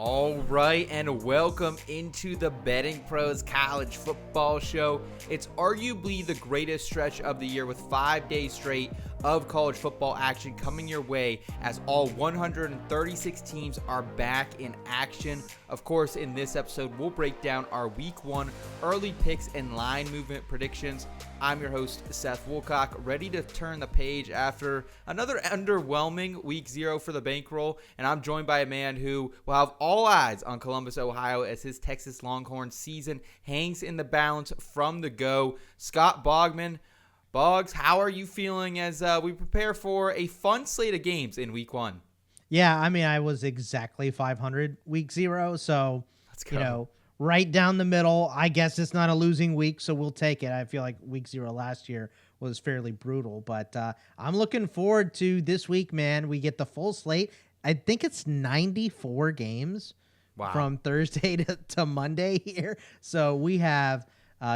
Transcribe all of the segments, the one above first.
All right, and welcome into the BettingPros College Football Show. It's arguably the greatest stretch of the year with 5 days straight of college football action coming your way as all 136 teams are back in action. Of course, in this episode, we'll break down our Week 1 early picks and line movement predictions. I'm your host, Seth Woolcock, ready to turn the page after another underwhelming Week 0 for the bankroll, and I'm joined by a man who will have all eyes on Columbus, Ohio as his Texas Longhorns season hangs in the balance from the go. Scott Bogman. Boggs, how are you feeling as we prepare for a fun slate of games in Week 1? Yeah, I mean, I was exactly 500 Week 0, so, Let's go. Right down the middle. I guess it's not a losing week, so we'll take it. I feel like Week 0 last year was fairly brutal, but I'm looking forward to this week, man. We get the full slate. I think it's 94 games from Thursday to Monday here, so we have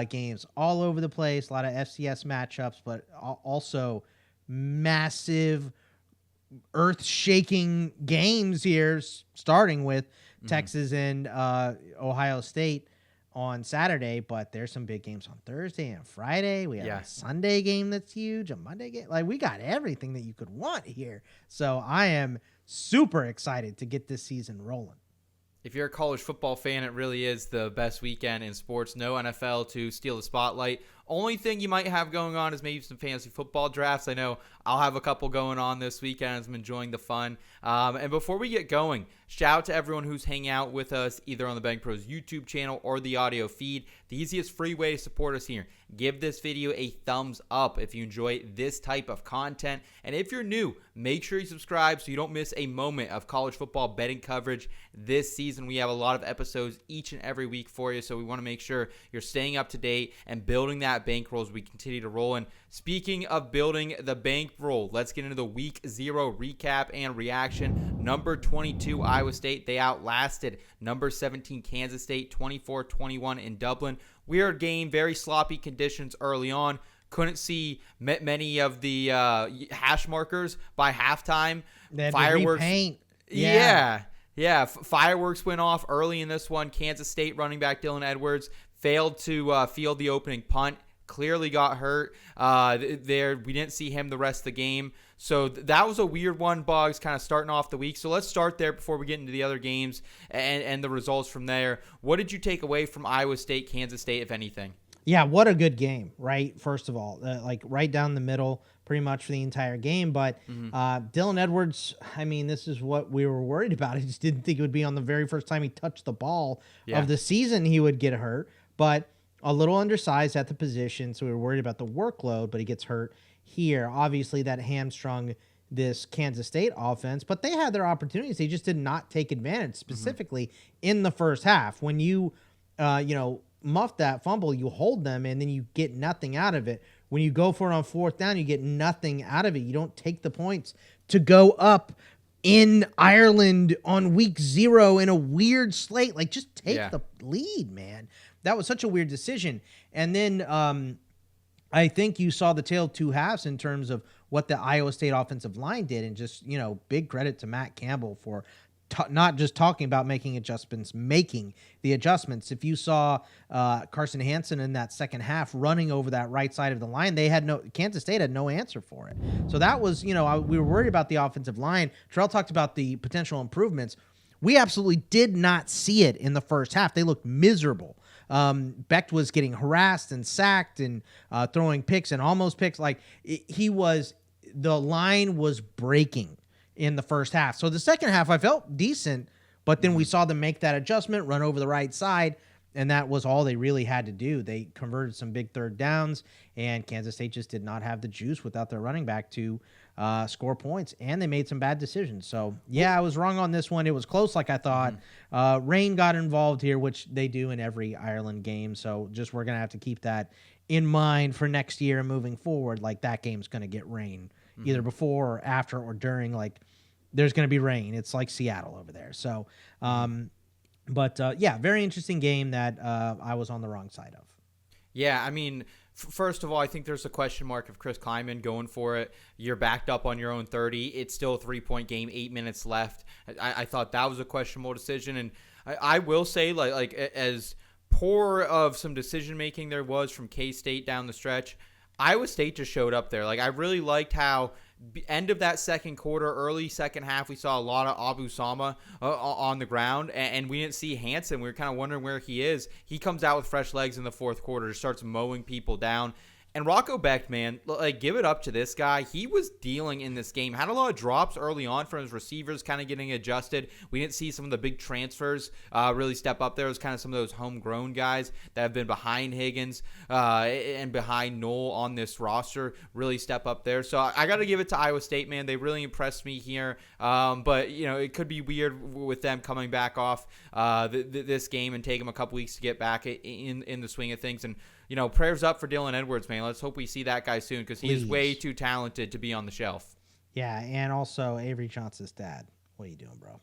games all over the place, a lot of FCS matchups, but also massive earth-shaking games here, starting with Texas and Ohio State on Saturday, but there's some big games on Thursday and Friday. We have a Sunday game that's huge, a Monday game. Like, we got everything that you could want here. So I am super excited to get this season rolling. If you're a college football fan, it really is the best weekend in sports. No NFL to steal the spotlight. Only thing you might have going on is maybe some fantasy football drafts. I know I'll have a couple going on this weekend as I'm enjoying the fun. And before we get going, shout out to everyone who's hanging out with us either on the BettingPros YouTube channel or the audio feed. The easiest free way to support us here. Give this video a thumbs up if you enjoy this type of content. And if you're new, make sure you subscribe so you don't miss a moment of college football betting coverage this season. We have a lot of episodes each and every week for you, so we want to make sure you're staying up to date and building that bankroll as we continue to roll in. Speaking of building the bankroll, let's get into the Week 0 recap and reaction. Number 22, Iowa State. They outlasted number 17, Kansas State, 24-21 in Dublin. Weird game, very sloppy conditions early on. Couldn't see many of the hash markers by halftime. Fireworks. Repaint. Yeah. Fireworks went off early in this one. Kansas State running back Dylan Edwards failed to field the opening punt. Clearly got hurt. We didn't see him the rest of the game. So that was a weird one, Boggs, kind of starting off the week. So let's start there before we get into the other games and the results from there. What did you take away from Iowa State, Kansas State, if anything? Yeah, what a good game, right? First of all, right down the middle pretty much for the entire game. But Dylan Edwards, I mean, this is what we were worried about. I just didn't think it would be on the very first time he touched the ball of the season he would get hurt. But a little undersized at the position, so we were worried about the workload, but he gets hurt here. Obviously, that hamstrung this Kansas State offense, but they had their opportunities. They just did not take advantage, specifically in the first half. When you, muff that fumble, you hold them, and then you get nothing out of it. When you go for it on fourth down, you get nothing out of it. You don't take the points to go up in Ireland on Week 0 in a weird slate. Like, just take the lead, man. That was such a weird decision. And then I think you saw the tale of two halves in terms of what the Iowa State offensive line did. And just, big credit to Matt Campbell for not just talking about making adjustments, making the adjustments. If you saw Carson Hansen in that second half running over that right side of the line, Kansas State had no answer for it. So that was, we were worried about the offensive line. Terrell talked about the potential improvements. We absolutely did not see it in the first half. They looked miserable. Becht was getting harassed and sacked and throwing picks and almost picks. The line was breaking in the first half. So the second half, I felt decent, but then we saw them make that adjustment, run over the right side, and that was all they really had to do. They converted some big third downs, and Kansas State just did not have the juice without their running back to score points, and they made some bad decisions. So, I was wrong on this one. It was close like I thought. Rain got involved here, which they do in every Ireland game, so we're going to have to keep that in mind for next year and moving forward. Like, that game's going to get rain either before or after or during. Like, there's going to be rain. It's like Seattle over there. So, very interesting game that I was on the wrong side of. Yeah, I mean, First of all, I think there's a question mark of Chris Kleiman going for it. You're backed up on your own 30. It's still a 3-point game, 8 minutes left. I thought that was a questionable decision. And I will say, like as poor of some decision-making there was from K-State down the stretch, Iowa State just showed up there. Like, I really liked how end of that second quarter, early second half, we saw a lot of Abu Sama on the ground, and we didn't see Hansen. We were kind of wondering where he is. He comes out with fresh legs in the fourth quarter, just starts mowing people down. And Rocco Becht, man, like, give it up to this guy. He was dealing in this game. Had a lot of drops early on from his receivers, kind of getting adjusted. We didn't see some of the big transfers really step up there. It was kind of some of those homegrown guys that have been behind Higgins and behind Knoll on this roster really step up there. So I got to give it to Iowa State, man. They really impressed me here. But, you know, it could be weird with them coming back off this game and take them a couple weeks to get back in the swing of things. And, you know, prayers up for Dylan Edwards, man. Let's hope we see that guy soon because he is way too talented to be on the shelf. Yeah, and also Avery Johnson's dad. What are you doing, bro?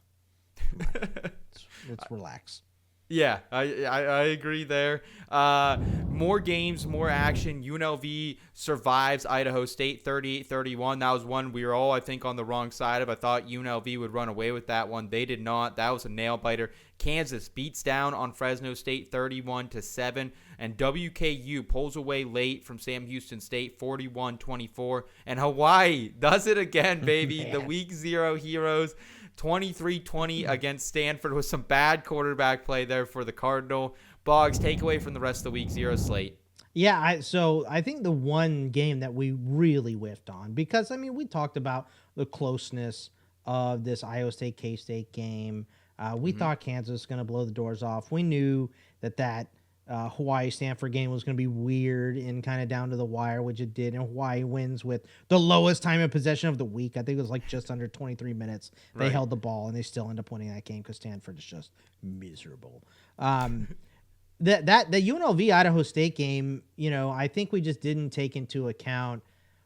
Let's relax. Yeah, I agree there. More games, more action. UNLV survives Idaho State 38-31. That was one we were all, I think, on the wrong side of. I thought UNLV would run away with that one. They did not. That was a nail-biter. Kansas beats down on Fresno State 31-7. And WKU pulls away late from Sam Houston State 41-24. And Hawaii does it again, baby. The Week 0 heroes. 23-20 against Stanford with some bad quarterback play there for the Cardinal. Boggs, take away from the rest of the Week 0 slate. Yeah, so I think the one game that we really whiffed on, because, I mean, we talked about the closeness of this Iowa State K-State game. We thought Kansas was going to blow the doors off. We knew that Hawaii-Stanford game was going to be weird and kind of down to the wire, which it did. And Hawaii wins with the lowest time of possession of the week. I think it was like just under 23 minutes. They held the ball, and they still end up winning that game because Stanford is just miserable. The UNLV-Idaho State game, you know, I think we just didn't take into account,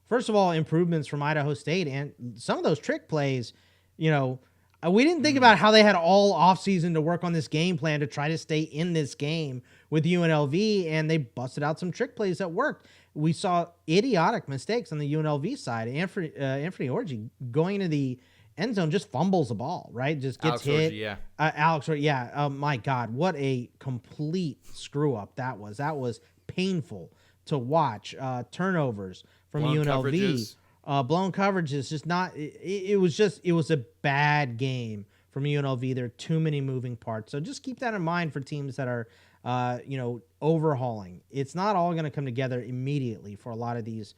first of all, improvements from Idaho State and some of those trick plays, you know. We didn't think about how they had all offseason to work on this game plan to try to stay in this game with UNLV, and they busted out some trick plays that worked. We saw idiotic mistakes on the UNLV side. Anthony Orji going into the end zone just fumbles the ball, right? Just gets hit. Alex Orji, yeah. Oh, my God, what a complete screw-up that was. That was painful to watch. Turnovers from UNLV. Coverages. Blown coverage is just not. It was a bad game from UNLV. There are too many moving parts, so just keep that in mind for teams that are, overhauling. It's not all going to come together immediately for a lot of these,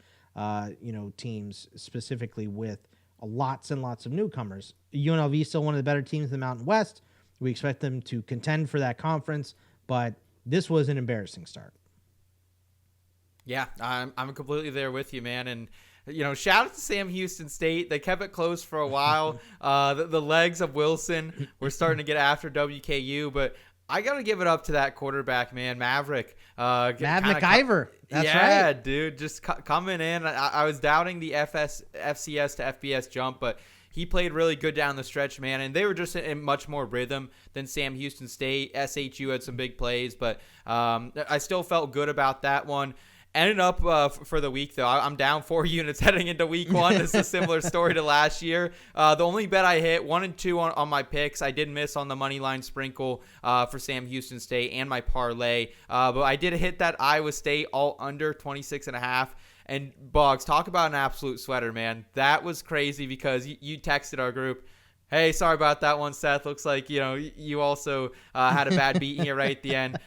teams, specifically with lots and lots of newcomers. UNLV is still one of the better teams in the Mountain West. We expect them to contend for that conference, but this was an embarrassing start. Yeah, I'm completely there with you, man, and. You know, shout out to Sam Houston State. They kept it close for a while. The legs of Wilson were starting to get after WKU, but I got to give it up to that quarterback, man, Maverick. McIver. That's right. Yeah, dude, just coming in. I was doubting the FCS to FBS jump, but he played really good down the stretch, man, and they were just in much more rhythm than Sam Houston State. SHU had some big plays, but I still felt good about that one. Ended up for the week, though. I'm down 4 units heading into week 1. It's a similar story to last year. The only bet I hit, 1 and 2 on my picks. I did miss on the money line sprinkle for Sam Houston State and my parlay. But I did hit that Iowa State all under 26.5. And Boggs, talk about an absolute sweater, man. That was crazy because you texted our group. Hey, sorry about that one, Seth. Looks like, you also had a bad beat here right at the end.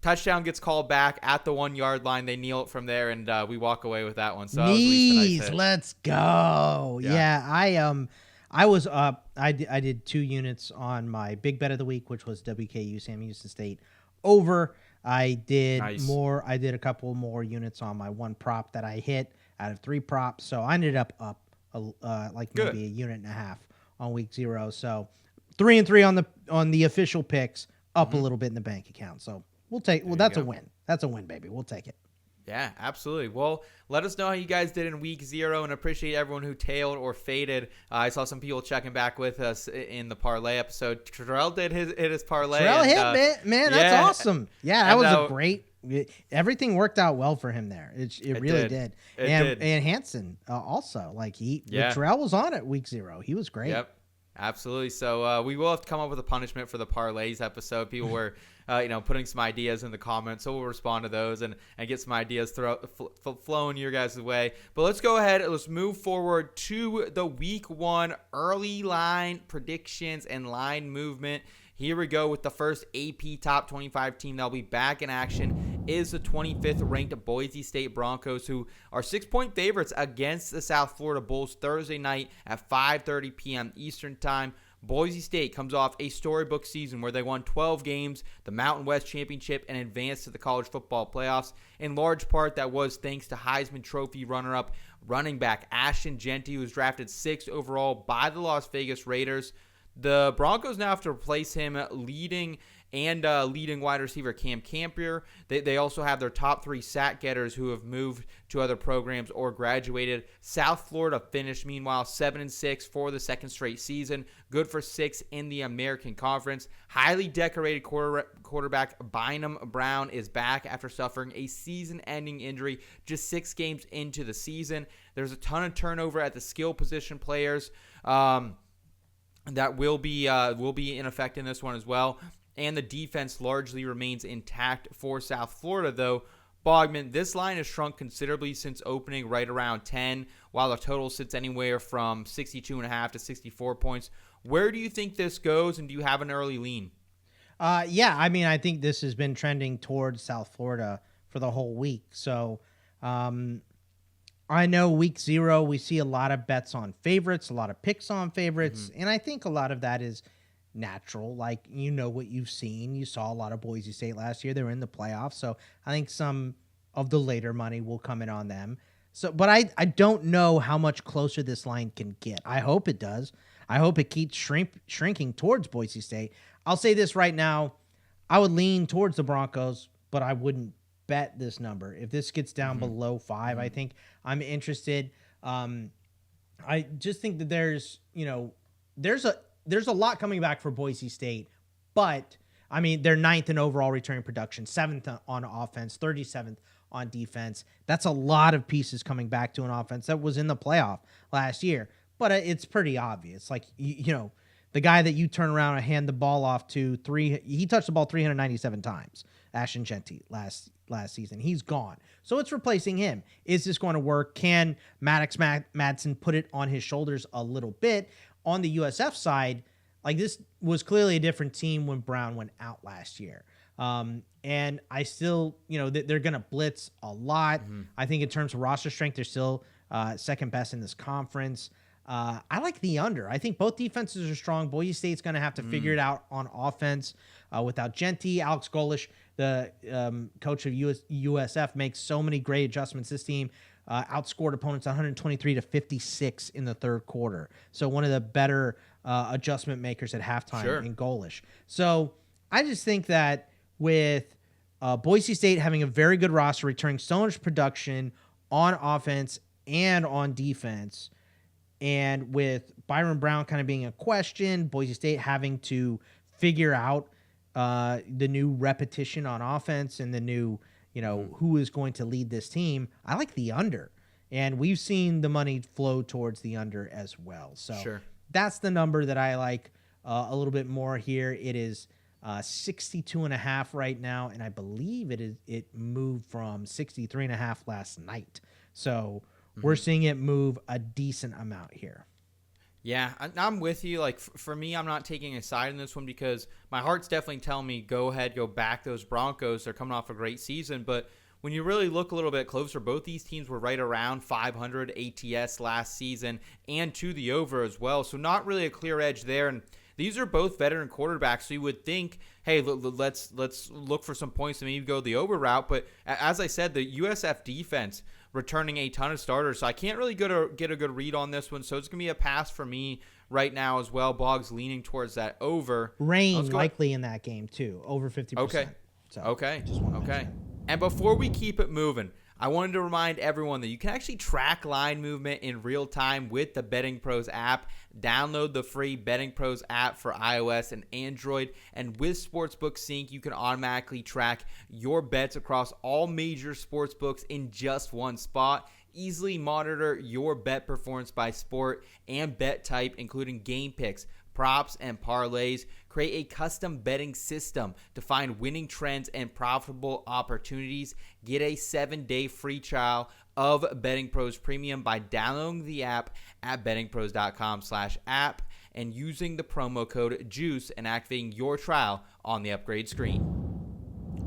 Touchdown gets called back at the 1 yard line. They kneel it from there, and we walk away with that one. So nice, let's go. Yeah, I was up. I did 2 units on my big bet of the week, which was WKU Sam Houston State over. I did more. I did a couple more units on my one prop that I hit out of 3 props. So I ended up maybe a unit and a half on week 0. So 3 and 3 on the official picks, up a little bit in the bank account. So that's a win. That's a win, baby. We'll take it. Yeah, absolutely. Well, let us know how you guys did in week 0 and appreciate everyone who tailed or faded. I saw some people checking back with us in the parlay episode. Terrell did his parlay. Terrell hit, man. That's awesome. Yeah, that was a great everything worked out well for him there. It really did. And Hansen also, like Terrell was on it week 0. He was great. Yep. Absolutely. So we will have to come up with a punishment for the parlays episode. People were, putting some ideas in the comments, so we'll respond to those and get some ideas flowing your guys' way. But let's go ahead and let's move forward to the week 1 early line predictions and line movement. Here we go with the first AP Top 25 team that'll be back in action is the 25th ranked Boise State Broncos, who are 6-point favorites against the South Florida Bulls Thursday night at 5:30 p.m. Eastern Time. Boise State comes off a storybook season where they won 12 games, the Mountain West Championship, and advanced to the college football playoffs. In large part, that was thanks to Heisman Trophy runner-up running back Ashton Jeanty, who was drafted 6th overall by the Las Vegas Raiders. The Broncos now have to replace him leading wide receiver Cam Campier. They also have their top 3 sack getters who have moved to other programs or graduated. South Florida finished, meanwhile, 7-6 for the second straight season. Good for 6th in the American Conference. Highly decorated quarterback Bynum Brown is back after suffering a season-ending injury just 6 games into the season. There's a ton of turnover at the skill position players. That will be in effect in this one as well. And the defense largely remains intact for South Florida, though. Bogman, this line has shrunk considerably since opening right around 10, while the total sits anywhere from 62.5 to 64 points. Where do you think this goes, and do you have an early lean? Yeah, I mean, I think this has been trending towards South Florida for the whole week. So I know week 0, we see a lot of bets on favorites, a lot of picks on favorites, and I think a lot of that is natural. Like, what you've seen. You saw a lot of Boise State last year. They were in the playoffs, so I think some of the later money will come in on them. So, but I don't know how much closer this line can get. I hope it does. I hope it keeps shrinking towards Boise State. I'll say this right now. I would lean towards the Broncos, but I wouldn't bet this number. If this gets down below 5, I think I'm interested. I just think that there's a lot coming back for Boise State, but I mean, they're 9th in overall returning production, 7th on offense, 37th on defense. That's a lot of pieces coming back to an offense that was in the playoff last year, but it's pretty obvious. Like, the guy that you turn around and hand the ball off to he touched the ball 397 times, Ashton Jeanty last season. He's gone. So it's replacing him. Is this going to work? Can Maddox Madsen put it on his shoulders a little bit? On the USF side, like, this was clearly a different team when Brown went out last year. And I still, they're going to blitz a lot. I think in terms of roster strength, they're still second best in this conference. I like the under. I think both defenses are strong. Boise State's going to have to figure it out on offense without Jeanty. Alex Golesh, the coach of USF, makes so many great adjustments. This team outscored opponents 123 to 56 in the third quarter. So one of the better adjustment makers at halftime in Golesh. So I just think that with Boise State having a very good roster, returning so much production on offense and on defense, and with Byron Brown kind of being a question, Boise State having to figure out the new repetition on offense and the new, who is going to lead this team, I like the under. And we've seen the money flow towards the under as well. So that's the number that I like a little bit more here. It is 62.5 right now, and I believe it moved from 63.5 last night. So we're seeing it move a decent amount here. Yeah, I'm with you. Like, for me, I'm not taking a side in this one because my heart's definitely telling me go ahead, go back those Broncos. They're coming off a great season. But when you really look a little bit closer, both these teams were right around 500 ATS last season and to the over as well. So not really a clear edge there. And these are both veteran quarterbacks, so you would think, hey, let's look for some points and maybe go the over route. But as I said, the USF defense returning a ton of starters, so I can't really get a good read on this one. So it's going to be a pass for me right now as well. Boggs leaning towards that over. Rain likely in that game too, over 50%. Okay. So okay. Just want to mention. And before we keep it moving, I wanted to remind everyone that you can actually track line movement in real time with the BettingPros app. Download the free BettingPros app for iOS and Android. And with Sportsbook Sync, you can automatically track your bets across all major sportsbooks in just one spot. Easily monitor your bet performance by sport and bet type, including game picks, props, and parlays. Create a custom betting system to find winning trends and profitable opportunities. Get a 7-day free trial of BettingPros Premium by downloading the app at bettingpros.com/app and using the promo code JUICE and activating your trial on the upgrade screen.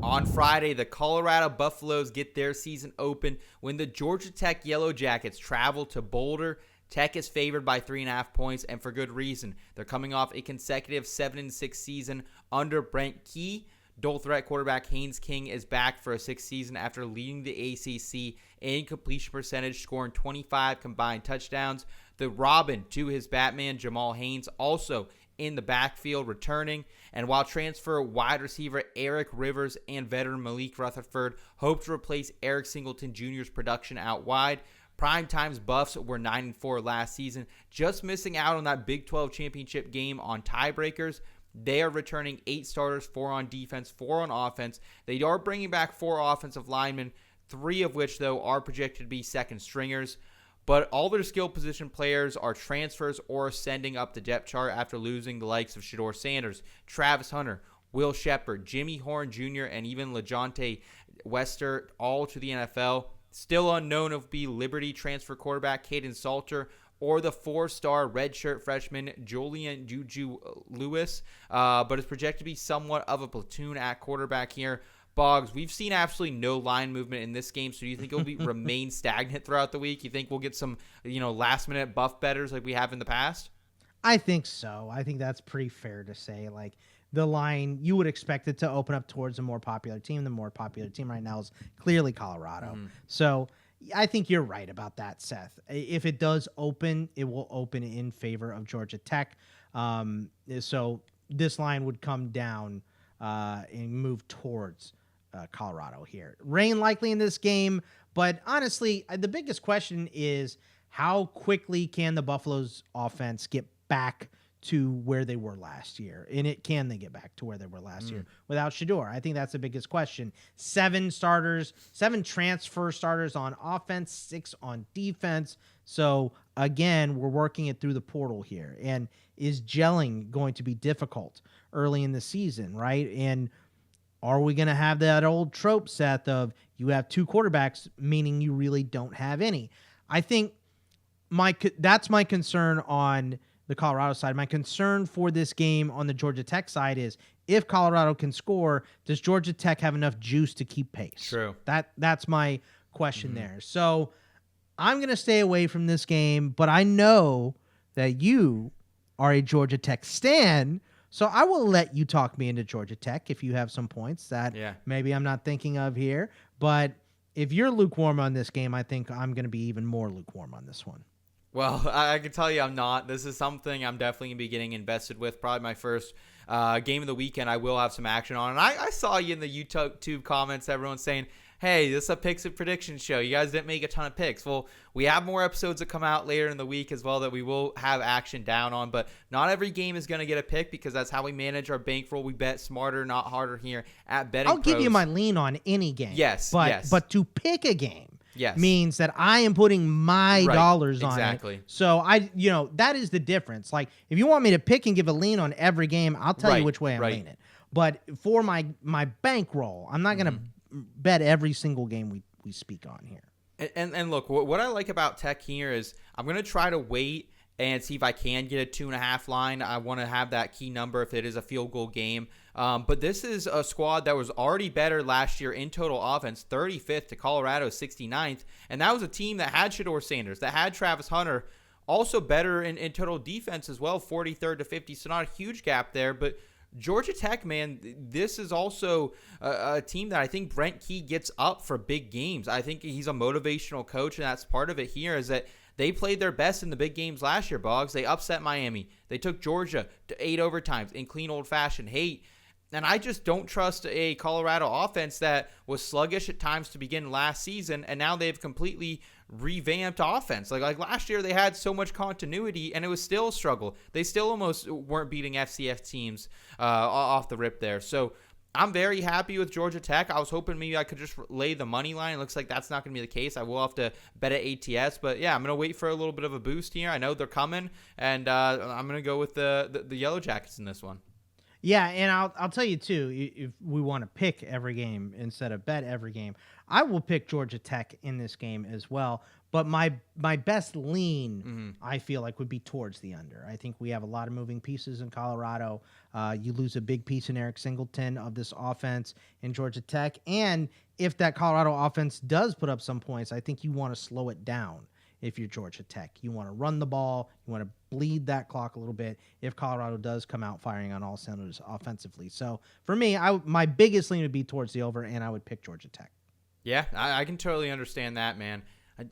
On Friday, the Colorado Buffaloes get their season open when the Georgia Tech Yellow Jackets travel to Boulder. Tech is favored by 3.5 points, and for good reason. They're coming off a consecutive 7-6 season under Brent Key. Dual threat quarterback Haynes King is back for a 6th season after leading the ACC in completion percentage, scoring 25 combined touchdowns. The Robin to his Batman, Jamal Haynes, also in the backfield returning. And while transfer wide receiver Eric Rivers and veteran Malik Rutherford hope to replace Eric Singleton Jr.'s production out wide, Prime Time's Buffs were 9-4 last season, just missing out on that Big 12 championship game on tiebreakers. They are returning 8 starters, 4 on defense, 4 on offense. They are bringing back 4 offensive linemen, 3 of which, though, are projected to be second stringers. But all their skill position players are transfers or ascending up the depth chart after losing the likes of Shedeur Sanders, Travis Hunter, Will Shepard, Jimmy Horn Jr., and even LeJohntay Wester, all to the NFL. Still unknown if be Liberty transfer quarterback Caden Salter or the 4-star redshirt freshman Julian Juju Lewis, but it's projected to be somewhat of a platoon at quarterback here. Boggs, we've seen absolutely no line movement in this game, so do you think it'll remain stagnant throughout the week? You think we'll get some, last-minute buff bettors like we have in the past? I think so. I think that's pretty fair to say. Like, the line, you would expect it to open up towards a more popular team. The more popular team right now is clearly Colorado. Mm-hmm. So I think you're right about that, Seth. If it does open, it will open in favor of Georgia Tech. So this line would come down and move towards Colorado here. Rain likely in this game, but honestly, the biggest question is how quickly can the Buffaloes offense get back to where they were last year? And can they get back to where they were last year without Shedeur? I think that's the biggest question. 7 transfer starters on offense, 6 on defense. So again, we're working it through the portal here. And is gelling going to be difficult early in the season, right? And are we going to have that old trope, Seth, of you have 2 quarterbacks, meaning you really don't have any? I think that's my concern on the Colorado side. My concern for this game on the Georgia Tech side is if Colorado can score, does Georgia Tech have enough juice to keep pace? True. That's my question there. So I'm going to stay away from this game, but I know that you are a Georgia Tech stan, so I will let you talk me into Georgia Tech if you have some points that maybe I'm not thinking of here. But if you're lukewarm on this game, I think I'm going to be even more lukewarm on this one. Well, I can tell you I'm not. This is something I'm definitely going to be getting invested with. Probably my first game of the weekend I will have some action on. And I saw you in the YouTube comments, everyone saying, hey, this is a picks and predictions show. You guys didn't make a ton of picks. Well, we have more episodes that come out later in the week as well that we will have action down on. But not every game is going to get a pick because that's how we manage our bankroll. We bet smarter, not harder here at BettingPros. I'll give you my lean on any game. Yes, but to pick a game. Means that I am putting my dollars on it. So that is the difference. Like, if you want me to pick and give a lean on every game, I'll tell you which way I'm leaning. But for my bankroll, I'm not going to bet every single game we speak on here. And look, what I like about Tech here is I'm going to try to wait and see if I can get a 2.5 line. I want to have that key number if it is a field goal game. But this is a squad that was already better last year in total offense, 35th to Colorado's 69th. And that was a team that had Shedeur Sanders, that had Travis Hunter, also better in total defense as well, 43rd to 50. So not a huge gap there. But Georgia Tech, man, this is also a team that I think Brent Key gets up for big games. I think he's a motivational coach, and that's part of it here is that they played their best in the big games last year, Boggs. They upset Miami. They took Georgia to 8 overtimes in clean old-fashioned hate. And I just don't trust a Colorado offense that was sluggish at times to begin last season, and now they've completely revamped offense. Like last year, they had so much continuity, and it was still a struggle. They still almost weren't beating FCS teams off the rip there. So I'm very happy with Georgia Tech. I was hoping maybe I could just lay the money line. It looks like that's not going to be the case. I will have to bet at ATS. But, yeah, I'm going to wait for a little bit of a boost here. I know they're coming, and I'm going to go with the Yellow Jackets in this one. Yeah, and I'll tell you, too, if we want to pick every game instead of bet every game, I will pick Georgia Tech in this game as well. But my best lean, I feel like, would be towards the under. I think we have a lot of moving pieces in Colorado. You lose a big piece in Eric Singleton of this offense in Georgia Tech. And if that Colorado offense does put up some points, I think you want to slow it down. If you're Georgia Tech, you want to run the ball, you want to bleed that clock a little bit if Colorado does come out firing on all cylinders offensively. So for me, my biggest lean would be towards the over, and I would pick Georgia Tech. Yeah, I can totally understand that, man.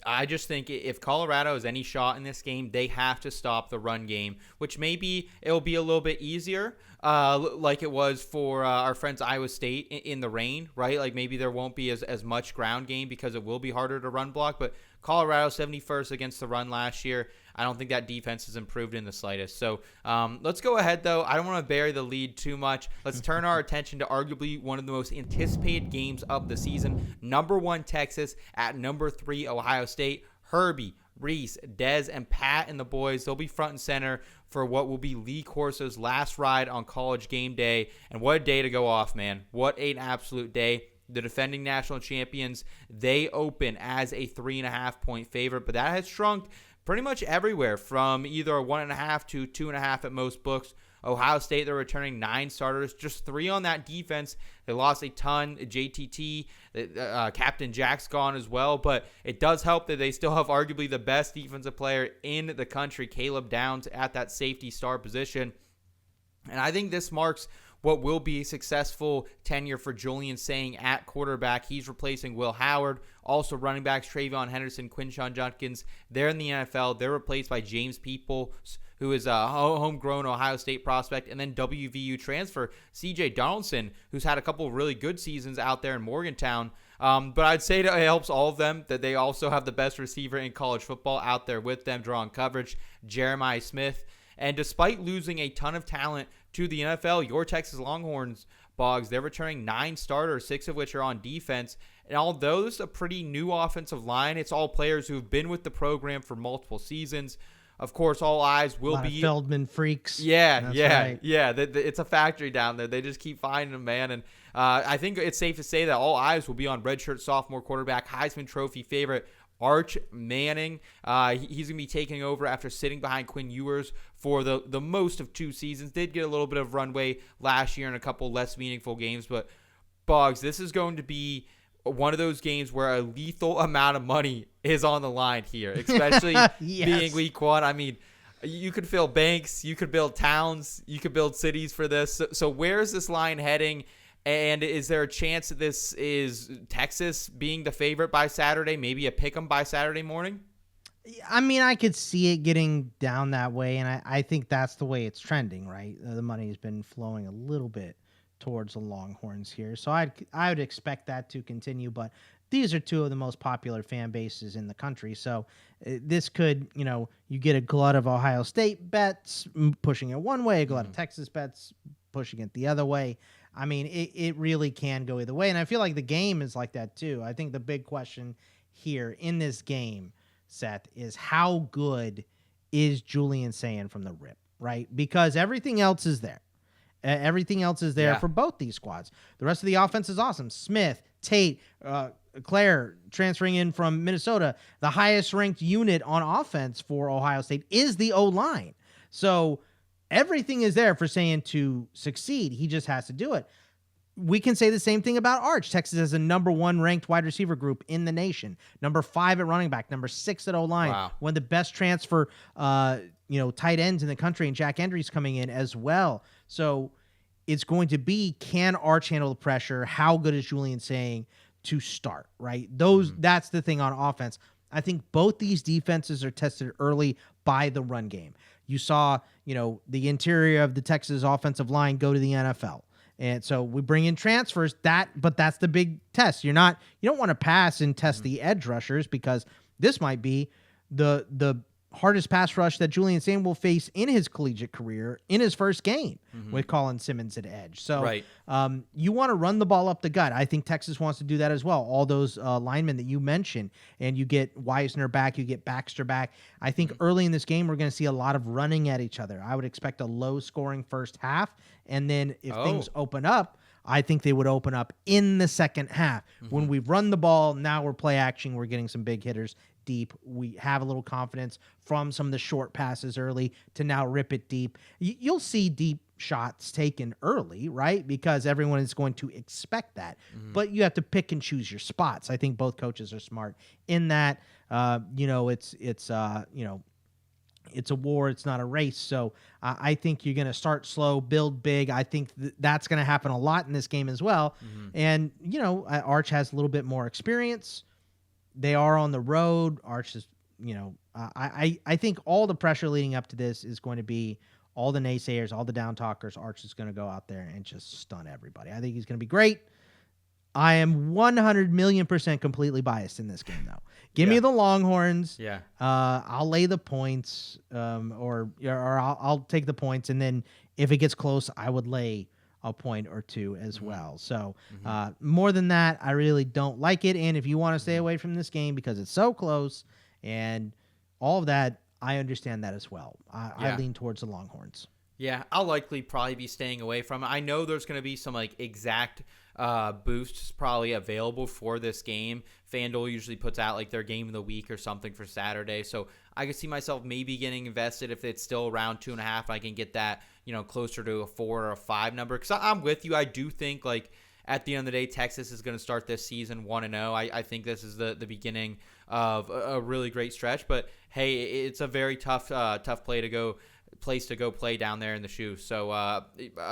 I just think if Colorado has any shot in this game, they have to stop the run game, which maybe it'll be a little bit easier, like it was for our friends Iowa State in the rain, right? Like maybe there won't be as much ground game because it will be harder to run block, but Colorado 71st against the run last year. I don't think that defense has improved in the slightest. So let's go ahead, though. I don't want to bury the lead too much. Let's turn our attention to arguably one of the most anticipated games of the season. Number 1, Texas at number 3, Ohio State. Herbie, Reese, Dez, and Pat and the boys, they'll be front and center for what will be Lee Corso's last ride on College game day. And what a day to go off, man. What an absolute day. The defending national champions, they open as a 3.5-point favorite, but that has shrunk pretty much everywhere from either a 1.5 to 2.5 at most books. Ohio State, they're returning 9 starters, just 3 on that defense. They lost a ton. JTT, Captain Jack's gone as well, but it does help that they still have arguably the best defensive player in the country, Caleb Downs, at that safety star position. And I think this marks what will be a successful tenure for Julian Saying at quarterback. He's replacing Will Howard. Also running backs Travion Henderson, Quinshon Judkins. They're in the NFL. They're replaced by James Peoples, who is a homegrown Ohio State prospect, and then WVU transfer CJ Donaldson, who's had a couple of really good seasons out there in Morgantown. But I'd say that it helps all of them that they also have the best receiver in college football out there with them, drawing coverage, Jeremiah Smith. And despite losing a ton of talent to the NFL, your Texas Longhorns, Boggs, they're returning 9 starters, 6 of which are on defense. And although this is a pretty new offensive line, it's all players who've been with the program for multiple seasons. Of course, all eyes will be Feldman freaks. Yeah. Right. It's a factory down there. They just keep finding them, man. And I think it's safe to say that all eyes will be on redshirt sophomore quarterback, Heisman Trophy favorite Arch Manning. He's going to be taking over after sitting behind Quinn Ewers for the most of 2 seasons. Did get a little bit of runway last year in a couple less meaningful games. But, Boggs, this is going to be one of those games where a lethal amount of money is on the line here, especially Yes. being week 1. I mean, you could fill banks, you could build towns, you could build cities for this. So where's this line heading? And is there a chance that this is Texas being the favorite by Saturday, maybe a pick 'em by Saturday morning? I mean, I could see it getting down that way, and I think that's the way it's trending, right? The money has been flowing a little bit towards the Longhorns here. So I would expect that to continue, but these are 2 of the most popular fan bases in the country. So this could, you get a glut of Ohio State bets pushing it one way, a glut of Texas bets pushing it the other way. I mean, it really can go either way. And I feel like the game is like that too. I think the big question here in this game, Seth, is how good is Julian Saying from the rip, right? Because everything else is there. Everything else is there for both these squads. The rest of the offense is awesome. Smith, Tate, Claire transferring in from Minnesota. The highest ranked unit on offense for Ohio State is the O-line. So everything is there for Saying to succeed. He just has to do it. We can say the same thing about Arch. Texas has a number 1 ranked wide receiver group in the nation. Number 5 at running back. Number 6 at O-line. Wow. One of the best transfer, tight ends in the country, and Jack Endry's coming in as well. So it's going to be, can Arch handle the pressure? How good is Julian Saying to start, right? That's the thing on offense. I think both these defenses are tested early by the run game. You saw, the interior of the Texas offensive line go to the NFL. And so we bring in transfers, but that's the big test. You don't want to pass and test the edge rushers, because this might be the hardest pass rush that Julian Samuel will face in his collegiate career in his first game with Colin Simmons at edge. So you want to run the ball up the gut. I think Texas wants to do that as well. All those linemen that you mentioned, and you get Weisner back, you get Baxter back. I think early in this game, we're going to see a lot of running at each other. I would expect a low-scoring first half, and then if things open up, I think they would open up in the second half. When we've run the ball, now we're play action, we're getting some big hitters deep. We have a little confidence from some of the short passes early to now rip it deep. You'll see deep shots taken early, right? Because everyone is going to expect that. But you have to pick and choose your spots. I think both coaches are smart in that. It's a war. It's not a race. So I think you're going to start slow, build big. I think that's going to happen a lot in this game as well. And, Arch has a little bit more experience. They are on the road. Arch is, I think all the pressure leading up to this is going to be all the naysayers, all the down talkers. Arch is going to go out there and just stun everybody. I think he's going to be great. I am 100,000,000% completely biased in this game, though. Give me the Longhorns. Yeah. I'll lay the points, or I'll take the points, and then if it gets close, I would lay a point or two as well. So more than that, I really don't like it. And if you want to stay away from this game because it's so close and all of that, I understand that as well. I lean towards the Longhorns. Yeah, I'll likely probably be staying away from it. I know there's going to be some exact boosts probably available for this game. FanDuel usually puts out their game of the week or something for Saturday. So I can see myself maybe getting invested if it's still around 2.5. I can get that, closer to a 4 or a 5 number. Because I'm with you. I do think at the end of the day, Texas is going to start this season 1-0. I think this is the beginning of a really great stretch. But hey, it's a very tough place to go play down there in the shoe. So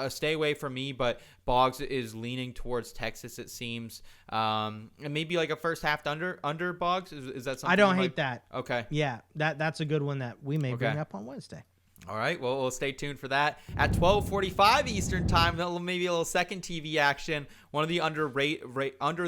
stay away from me, but Boggs is leaning towards Texas, it seems. And maybe a first half under Boggs. Is that something? I don't hate that. Okay. Yeah, that's a good one that we may bring up on Wednesday. All right, well, we'll stay tuned for that. At 12:45 Eastern Time, maybe a little second TV action. One of the under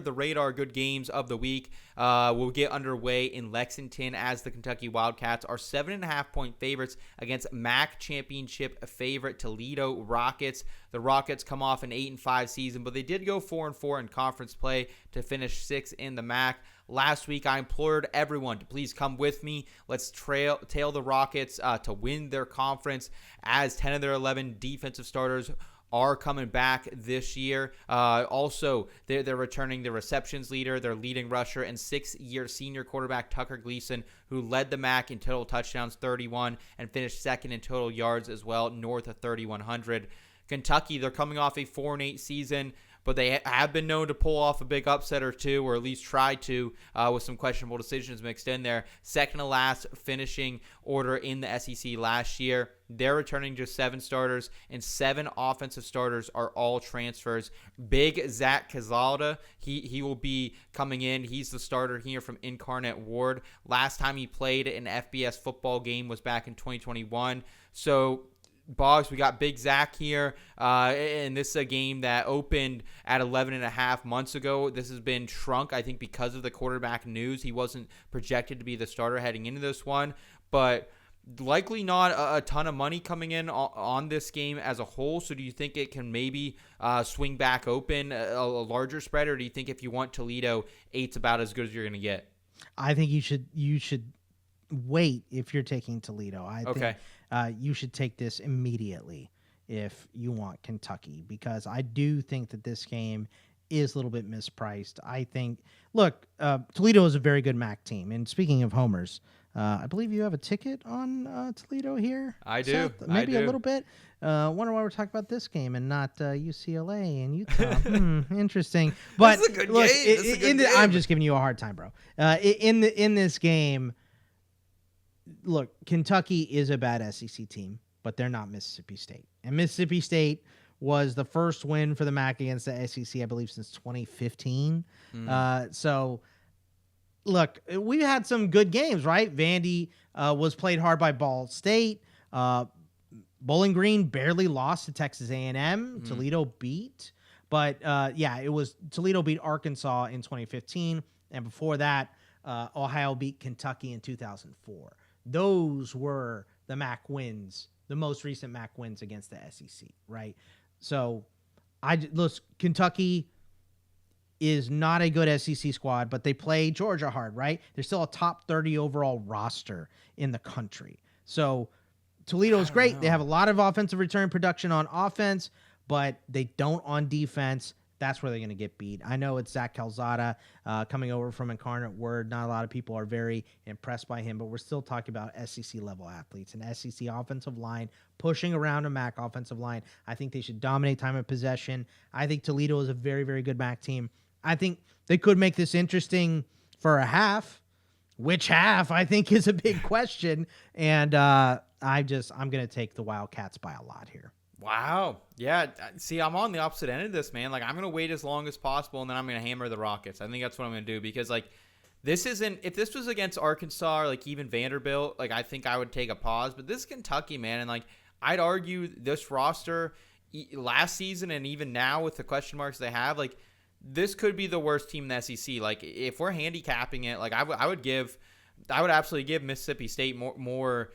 the radar good games of the week will get underway in Lexington as the Kentucky Wildcats are 7.5-point favorites against MAC championship favorite Toledo Rockets. The Rockets come off an 8-5 season, but they did go 4-4 in conference play to finish 6th in the MAC. Last week, I implored everyone to please come with me. Let's tail the Rockets to win their conference, as 10 of their 11 defensive starters are coming back this year. Also, they're returning the receptions leader, their leading rusher, and 6-year senior quarterback Tucker Gleason, who led the MAC in total touchdowns, 31, and finished second in total yards as well, north of 3,100. Kentucky, they're coming off a 4-8 season, but they have been known to pull off a big upset or two, or at least try to, with some questionable decisions mixed in there. Second to last finishing order in the SEC last year. They're returning just 7 starters, and 7 offensive starters are all transfers. Big Zach Cazalda, he will be coming in. He's the starter here from Incarnate Ward. Last time he played an FBS football game was back in 2021. So Boggs, we got Big Zach here, and this is a game that opened at 11.5 months ago. This has been shrunk, I think, because of the quarterback news. He wasn't projected to be the starter heading into this one, but likely not a ton of money coming in on this game as a whole. So do you think it can maybe swing back open a larger spread, or do you think if you want Toledo, 8's about as good as you're going to get? I think you should wait if you're taking Toledo. I think you should take this immediately if you want Kentucky, because I do think that this game is a little bit mispriced. I think, look, Toledo is a very good MAC team. And speaking of homers, I believe you have a ticket on Toledo here. I do. Seth? Maybe a little bit. Wonder why we're talking about this game and not UCLA and Utah. Interesting. But this is a good game. I'm just giving you a hard time, bro. In this game, look, Kentucky is a bad SEC team, but they're not Mississippi State. And Mississippi State was the first win for the MAC against the SEC, I believe, since 2015. So, look, we've had some good games, right? Vandy was played hard by Ball State. Bowling Green barely lost to Texas A&M. Toledo beat. But, it was Toledo beat Arkansas in 2015. And before that, Ohio beat Kentucky in 2004. Those were the MAC wins, the most recent MAC wins against the SEC, right? So, Kentucky is not a good SEC squad, but they play Georgia hard, right? They're still a top 30 overall roster in the country. So Toledo's great. They have a lot of offensive return production on offense, but they don't on defense. That's where they're going to get beat. I know it's Zach Calzada coming over from Incarnate Word. Not a lot of people are very impressed by him, but we're still talking about SEC-level athletes. An SEC offensive line pushing around a MAC offensive line. I think they should dominate time of possession. I think Toledo is a very, very good MAC team. I think they could make this interesting for a half. Which half, I think, is a big question. And I'm going to take the Wildcats by a lot here. Wow. Yeah. See, I'm on the opposite end of this, man. Like, I'm going to wait as long as possible, and then I'm going to hammer the Rockets. I think that's what I'm going to do because, like, if this was against Arkansas or, like, even Vanderbilt, like, I think I would take a pause. But this is Kentucky, man. And, like, I'd argue this roster last season and even now with the question marks they have, like, this could be the worst team in the SEC. Like, if we're handicapping it, like, I would absolutely give Mississippi State more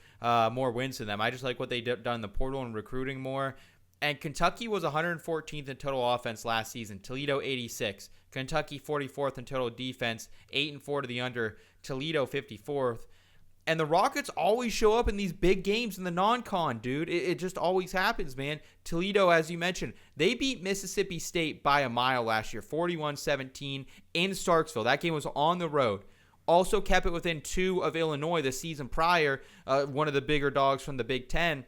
wins to them. I just like what they done in the portal and recruiting more. And Kentucky was 114th in total offense last season. Toledo 86. Kentucky 44th in total defense. 8-4 to the under. Toledo 54th. And the Rockets always show up in these big games in the non-con, dude. It just always happens, man. Toledo, as you mentioned, they beat Mississippi State by a mile last year, 41-17 in Starkville. That game was on the road. Also kept it within 2 of Illinois the season prior, one of the bigger dogs from the Big Ten.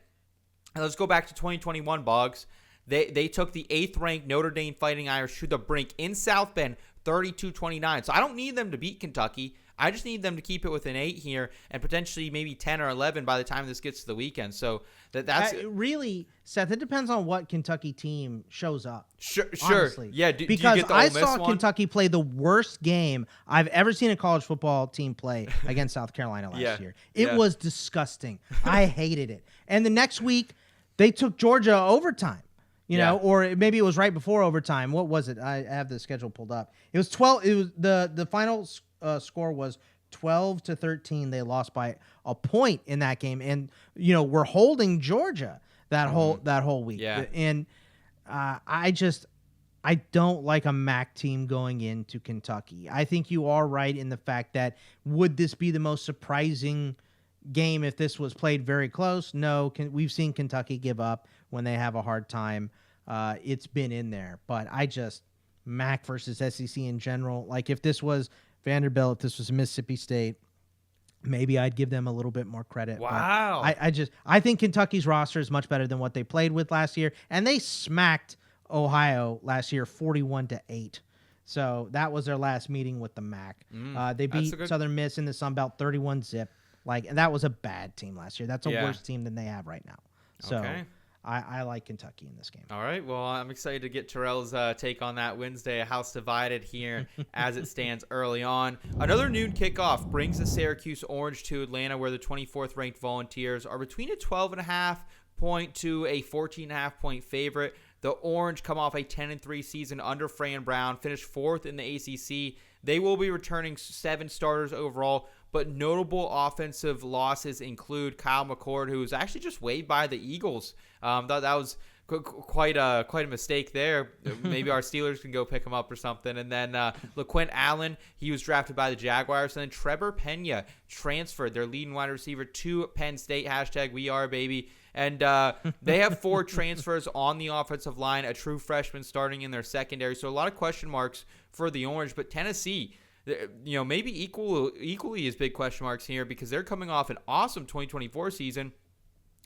And let's go back to 2021, Boggs. They took the 8th-ranked Notre Dame Fighting Irish to the brink in South Bend, 32-29. So I don't need them to beat Kentucky. I just need them to keep it within 8 here and potentially maybe 10 or 11 by the time this gets to the weekend. So that's really, Seth, it depends on what Kentucky team shows up. Sure. Honestly. Yeah, do because you get the I Ole Miss saw one? Kentucky play the worst game I've ever seen a college football team play against South Carolina last year. It was disgusting. I hated it. And the next week, they took Georgia overtime. Or maybe it was right before overtime. What was it? I have the schedule pulled up. It was 12. It was the final score was 12-13. They lost by a point in that game, and we're holding Georgia that whole week. Yeah. And I don't like a MAC team going into Kentucky. I think you are right in the fact that would this be the most surprising game if this was played very close? No, we've seen Kentucky give up when they have a hard time. It's been in there, but MAC versus SEC in general, like if this was Vanderbilt, if this was Mississippi State, maybe I'd give them a little bit more credit. Wow. But I think Kentucky's roster is much better than what they played with last year, and they smacked Ohio last year 41-8. So that was their last meeting with the MAC. They beat Southern Miss in the Sun Belt 31-0. And that was a bad team last year. That's a worse team than they have right now. So okay. I like Kentucky in this game. All right. Well, I'm excited to get Terrell's take on that Wednesday. A house divided here as it stands early on. Another noon kickoff brings the Syracuse Orange to Atlanta, where the 24th ranked Volunteers are between a 12.5 point to a 14.5 point favorite. The Orange come off a 10-3 season under Fran Brown, finished 4th in the ACC. They will be returning 7 starters overall, but notable offensive losses include Kyle McCord, who was actually just waived by the Eagles. That was quite a mistake there. Maybe our Steelers can go pick him up or something. And then LaQuint Allen, he was drafted by the Jaguars. And then Trevor Pena transferred, their leading wide receiver, to Penn State. #WeAreBaby. And they have 4 transfers on the offensive line, a true freshman starting in their secondary. So a lot of question marks for the Orange. But Tennessee, maybe equally as big question marks here because they're coming off an awesome 2024 season.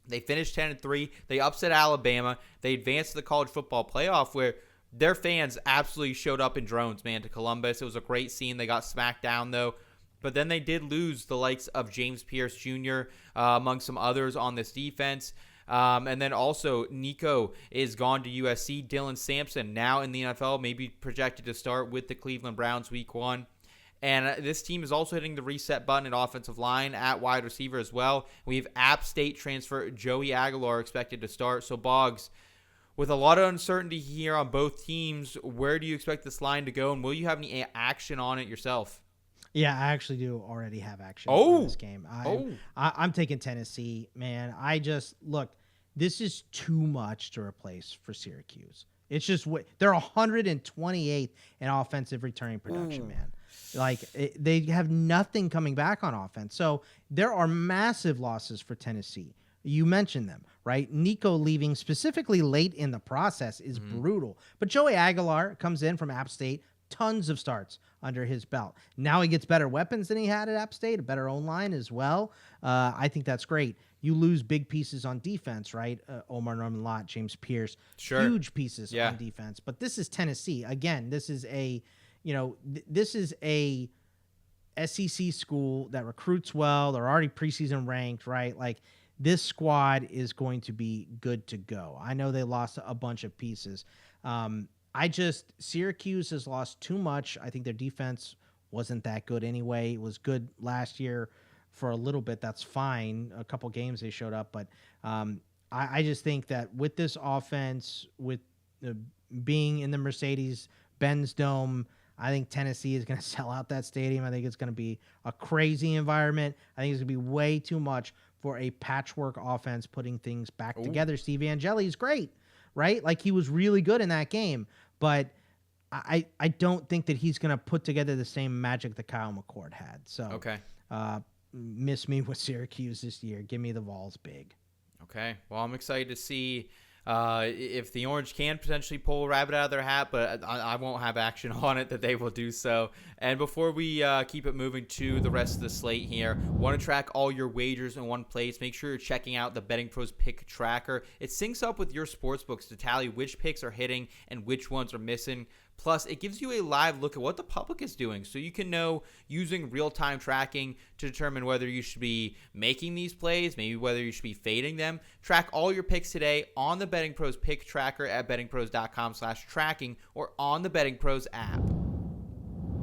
They finished 10-3. They upset Alabama. They advanced to the college football playoff where their fans absolutely showed up in drones, man, to Columbus. It was a great scene. They got smacked down, though. But then they did lose the likes of James Pierce Jr., among some others on this defense. And then also Nico is gone to USC. Dylan Sampson now in the NFL, maybe projected to start with the Cleveland Browns week 1. And this team is also hitting the reset button at offensive line, at wide receiver as well. We have App State transfer Joey Aguilar expected to start. So, Boggs, with a lot of uncertainty here on both teams, where do you expect this line to go, and will you have any action on it yourself? Yeah, I actually do already have action on this game. I'm taking Tennessee, man. Look, this is too much to replace for Syracuse. It's just they're 128th in offensive returning production, man. Like they have nothing coming back on offense. So there are massive losses for Tennessee. You mentioned them, right? Nico leaving specifically late in the process is brutal. But Joey Aguilar comes in from App State, tons of starts under his belt. Now he gets better weapons than he had at App State, a better O-line as well. I think that's great. You lose big pieces on defense, right? Omar Norman-Lott, James Pierce, huge pieces on defense. But this is Tennessee. Again, this is a SEC school that recruits well. They're already preseason ranked, right? Like this squad is going to be good to go. I know they lost a bunch of pieces. Syracuse has lost too much. I think their defense wasn't that good anyway. It was good last year for a little bit. That's fine. A couple games they showed up, but I just think that with this offense, with being in the Mercedes-Benz Dome, I think Tennessee is going to sell out that stadium. I think it's going to be a crazy environment. I think it's going to be way too much for a patchwork offense putting things back together. Steve Angeli is great, right? Like he was really good in that game, but I don't think that he's going to put together the same magic that Kyle McCord had. So miss me with Syracuse this year. Give me the Vols big. Okay. Well, I'm excited to see if the Orange can potentially pull a rabbit out of their hat, but I won't have action on it that they will do so. And before we keep it moving to the rest of the slate here, want to track all your wagers in one place. Make sure you're checking out the BettingPros Pick Tracker. It syncs up with your sportsbooks to tally which picks are hitting and which ones are missing. Plus, it gives you a live look at what the public is doing, so you can know using real-time tracking to determine whether you should be making these plays, maybe whether you should be fading them. Track all your picks today on the BettingPros Pick Tracker at bettingpros.com/tracking or on the BettingPros app.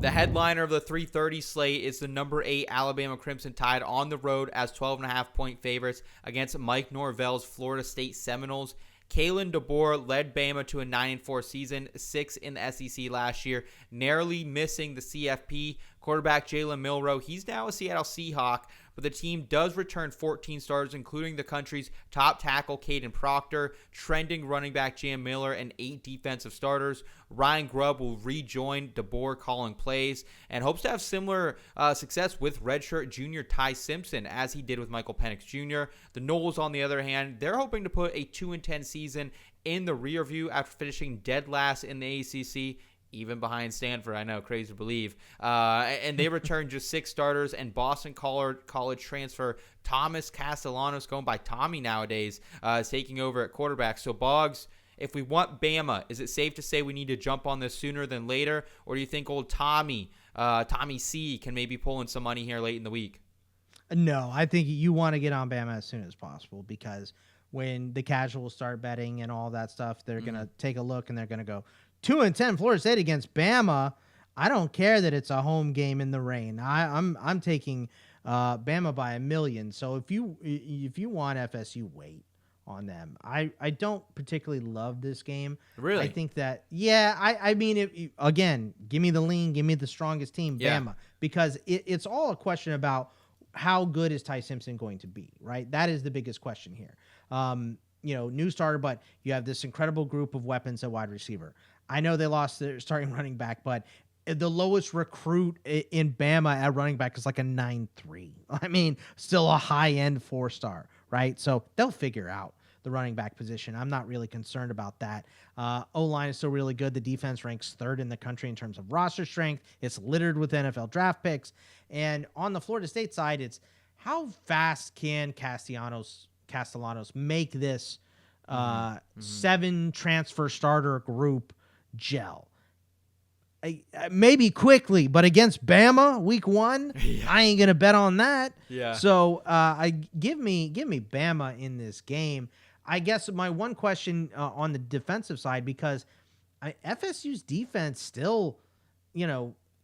The headliner of the 3:30 slate is the number 8 Alabama Crimson Tide on the road as 12.5-point favorites against Mike Norvell's Florida State Seminoles. Kalen DeBoer led Bama to a 9-4 season, 6th in the SEC last year, narrowly missing the CFP. Quarterback Jalen Milroe, he's now a Seattle Seahawk, but the team does return 14 starters, including the country's top tackle, Caden Proctor, trending running back Jam Miller, and 8 defensive starters. Ryan Grubb will rejoin DeBoer calling plays and hopes to have similar success with redshirt junior Ty Simpson as he did with Michael Penix Jr. The Noles, on the other hand, they're hoping to put a 2-10 season in the rear view after finishing dead last in the ACC. Even behind Stanford, I know, crazy to believe. And they returned just 6 starters, and Boston College transfer Thomas Castellanos, going by Tommy nowadays, is taking over at quarterback. So, Boggs, if we want Bama, is it safe to say we need to jump on this sooner than later? Or do you think old Tommy C, can maybe pull in some money here late in the week? No, I think you want to get on Bama as soon as possible, because when the casuals start betting and all that stuff, they're going to take a look and they're going to go, 2-10 Florida State against Bama. I don't care that it's a home game in the rain. I'm taking Bama by 1,000,000. So if you want FSU, wait on them. I don't particularly love this game. Really? I think that I mean, again, give me the lean, give me the strongest team, Bama, because it's all a question about how good is Ty Simpson going to be, right? That is the biggest question here. New starter, but you have this incredible group of weapons at wide receiver. I know they lost their starting running back, but the lowest recruit in Bama at running back is like a 9.3. I mean, still a high-end 4-star, right? So they'll figure out the running back position. I'm not really concerned about that. O-line is still really good. The defense ranks 3rd in the country in terms of roster strength. It's littered with NFL draft picks. And on the Florida State side, it's how fast can Castellanos make this 7 transfer starter group gel? Maybe quickly, but against Bama week 1, I ain't gonna bet on that. So give me Bama in this game. I guess my one question on the defensive side, because FSU's defense still,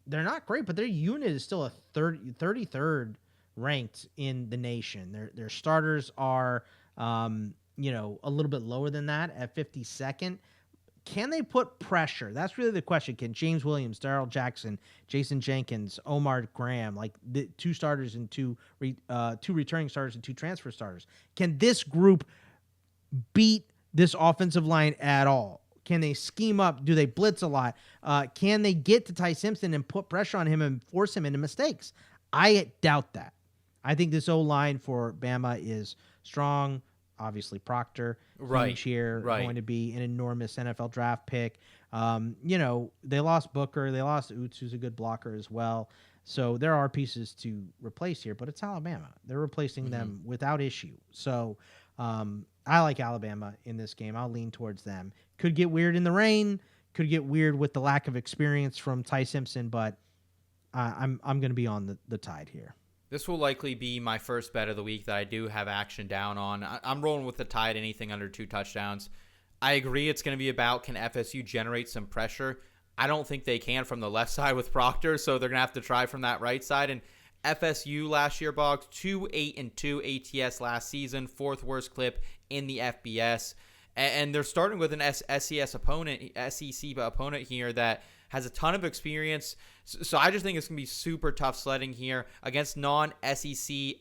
they're not great, but their unit is still a 33rd ranked in the nation. Their starters are, a little bit lower than that at 52nd. Can they put pressure? That's really the question. Can James Williams, Darrell Jackson, Jason Jenkins, Omar Graham, like the two starters and two returning starters and two transfer starters, can this group beat this offensive line at all? Can they scheme up? Do they blitz a lot? Can they get to Ty Simpson and put pressure on him and force him into mistakes? I doubt that. I think this O-line for Bama is strong. Obviously, Proctor, huge here, going to be an enormous NFL draft pick. They lost Booker. They lost Oots, who's a good blocker as well. So there are pieces to replace here, but it's Alabama. They're replacing them without issue. So I like Alabama in this game. I'll lean towards them. Could get weird in the rain. Could get weird with the lack of experience from Ty Simpson, but I'm going to be on the Tide here. This will likely be my first bet of the week that I do have action down on. I'm rolling with the Tide, anything under 2 touchdowns. I agree it's going to be about, can FSU generate some pressure? I don't think they can from the left side with Proctor, so they're going to have to try from that right side. And FSU last year, Boggs, 2-8-2 ATS last season, 4th worst clip in the FBS. And they're starting with an SEC opponent here that has a ton of experience. So I just think it's going to be super tough sledding here against non-SEC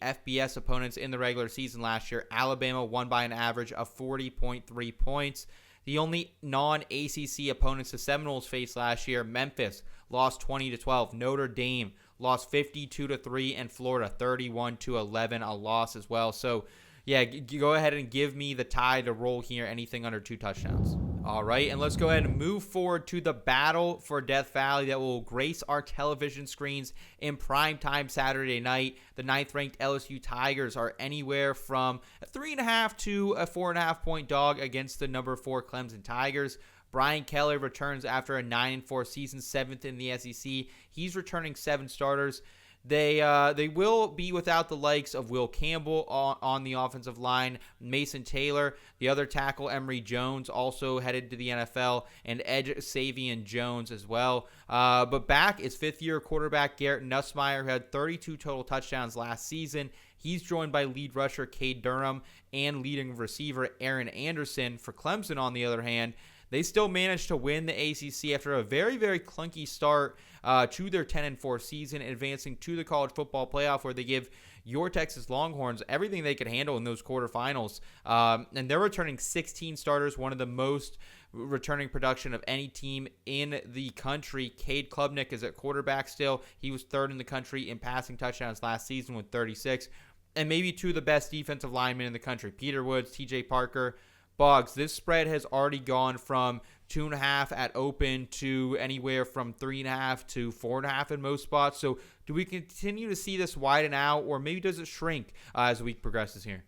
FBS opponents in the regular season last year. Alabama won by an average of 40.3 points. The only non-ACC opponents the Seminoles faced last year, Memphis lost 20-12. Notre Dame lost 52-3, and Florida 31-11, a loss as well. So yeah, go ahead and give me the Tide to roll here, anything under 2 touchdowns. All right, and let's go ahead and move forward to the battle for Death Valley that will grace our television screens in primetime Saturday night. The 9th-ranked LSU Tigers are anywhere from a 3.5 to a 4.5 point dog against the number 4 Clemson Tigers. Brian Kelly returns after a 9-4 season, 7th in the SEC. He's returning 7 starters. They will be without the likes of Will Campbell on the offensive line, Mason Taylor, the other tackle, Emory Jones, also headed to the NFL, and Edge Savion Jones as well. But back is 5th-year quarterback Garrett Nussmeier, who had 32 total touchdowns last season. He's joined by lead rusher Cade Durham and leading receiver Aaron Anderson. For Clemson, on the other hand, they still managed to win the ACC after a very, very clunky start to their 10-4 season, advancing to the college football playoff, where they give your Texas Longhorns everything they could handle in those quarterfinals. And they're returning 16 starters, one of the most returning production of any team in the country. Cade Klubnik is at quarterback still. He was 3rd in the country in passing touchdowns last season with 36. And maybe 2 of the best defensive linemen in the country, Peter Woods, TJ Parker. Boggs, this spread has already gone from 2.5 at open to anywhere from 3.5 to 4.5 in most spots. So do we continue to see this widen out, or maybe does it shrink as the week progresses here?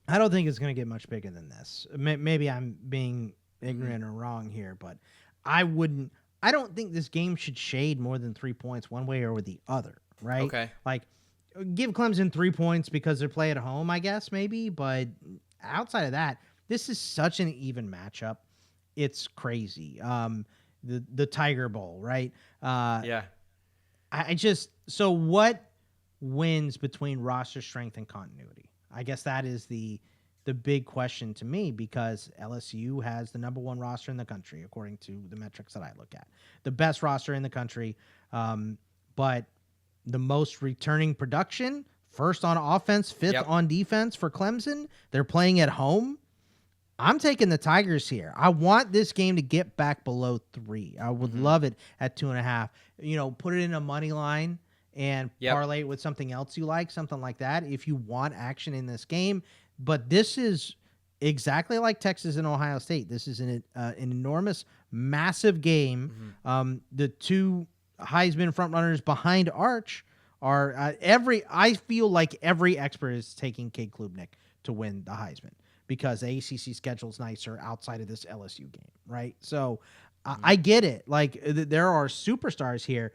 I don't think it's going to get much bigger than this. Maybe I'm being ignorant or wrong here, but I don't think this game should shade more than 3 points one way or the other, right? Okay. Like, give Clemson 3 points because they play at home, I guess, maybe. But outside of that, this is such an even matchup. It's crazy. The Tiger Bowl, right? Yeah. So what wins between roster strength and continuity? I guess that is the big question to me, because LSU has the number 1 roster in the country, according to the metrics that I look at. The best roster in the country, but the most returning production, 1st on offense, 5th on defense for Clemson. They're playing at home. I'm taking the Tigers here. I want this game to get back below 3. I would love it at 2.5. Put it in a money line and parlay it with something else you like, something like that, if you want action in this game. But this is exactly like Texas and Ohio State. This is an enormous, massive game. The 2 Heisman frontrunners behind Arch are I feel like every expert is taking Cade Klubnik to win the Heisman, because the ACC schedule is nicer outside of this LSU game, right? So I get it. Like, there are superstars here.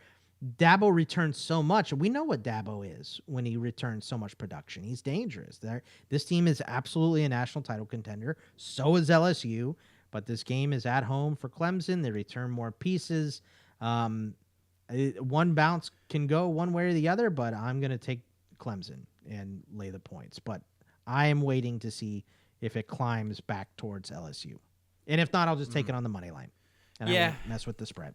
Dabo returns so much. We know what Dabo is when he returns so much production. He's dangerous. This team is absolutely a national title contender. So is LSU. But this game is at home for Clemson. They return more pieces. One bounce can go one way or the other, but I'm going to take Clemson and lay the points. But I am waiting to see if it climbs back towards LSU. And if not, I'll just take it on the money line. And I won't mess with the spread.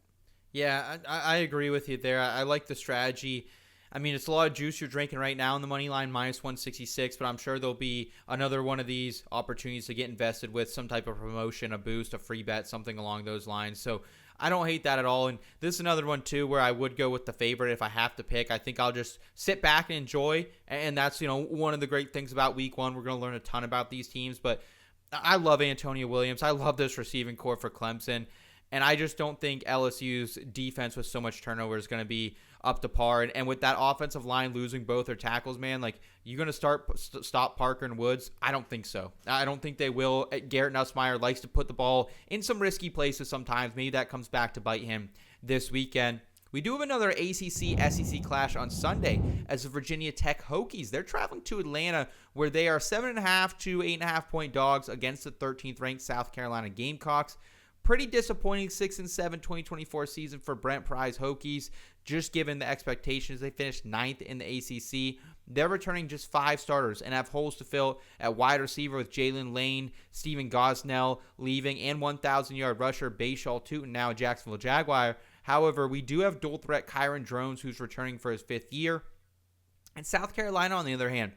Yeah, I agree with you there. I like the strategy. I mean, it's a lot of juice you're drinking right now in the money line, minus 166, but I'm sure there'll be another one of these opportunities to get invested with some type of promotion, a boost, a free bet, something along those lines. So I don't hate that at all. And this is another one, too, where I would go with the favorite if I have to pick. I think I'll just sit back and enjoy. And that's, one of the great things about week one. We're going to learn a ton about these teams. But I love Antonio Williams. I love this receiving core for Clemson. And I just don't think LSU's defense with so much turnover is going to be up to par. And with that offensive line losing both their tackles, man, like, you're going to stop Parker and Woods? I don't think so. I don't think they will. Garrett Nussmeier likes to put the ball in some risky places sometimes. Maybe that comes back to bite him this weekend. We do have another ACC-SEC clash on Sunday as the Virginia Tech Hokies. They're traveling to Atlanta, where they are 7.5 to 8.5 point dogs against the 13th-ranked South Carolina Gamecocks. Pretty disappointing 6-7 2024 season for Brent Pry's Hokies, just given the expectations. They finished 9th in the ACC. They're returning just 5 starters and have holes to fill at wide receiver with Jalen Lane, Steven Gosnell leaving, and 1,000-yard rusher Bayshaw Tootin, now a Jacksonville Jaguar. However, we do have dual threat Kyron Drones, who's returning for his 5th year. And South Carolina, on the other hand,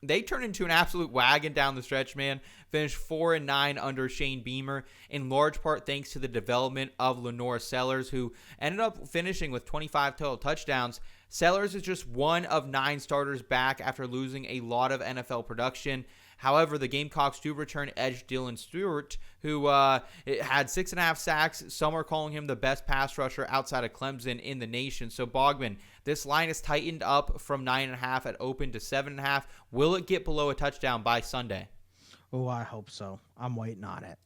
they turned into an absolute wagon down the stretch, man. Finished 4-9 under Shane Beamer, in large part thanks to the development of Lenore Sellers, who ended up finishing with 25 total touchdowns. Sellers is just one of 9 starters back after losing a lot of NFL production. However, the Gamecocks do return edge Dylan Stewart, who had 6.5 sacks. Some are calling him the best pass rusher outside of Clemson in the nation. So, Bogman, this line is tightened up from 9.5 at open to 7.5. Will it get below a touchdown by Sunday? Oh, I hope so. I'm waiting on it.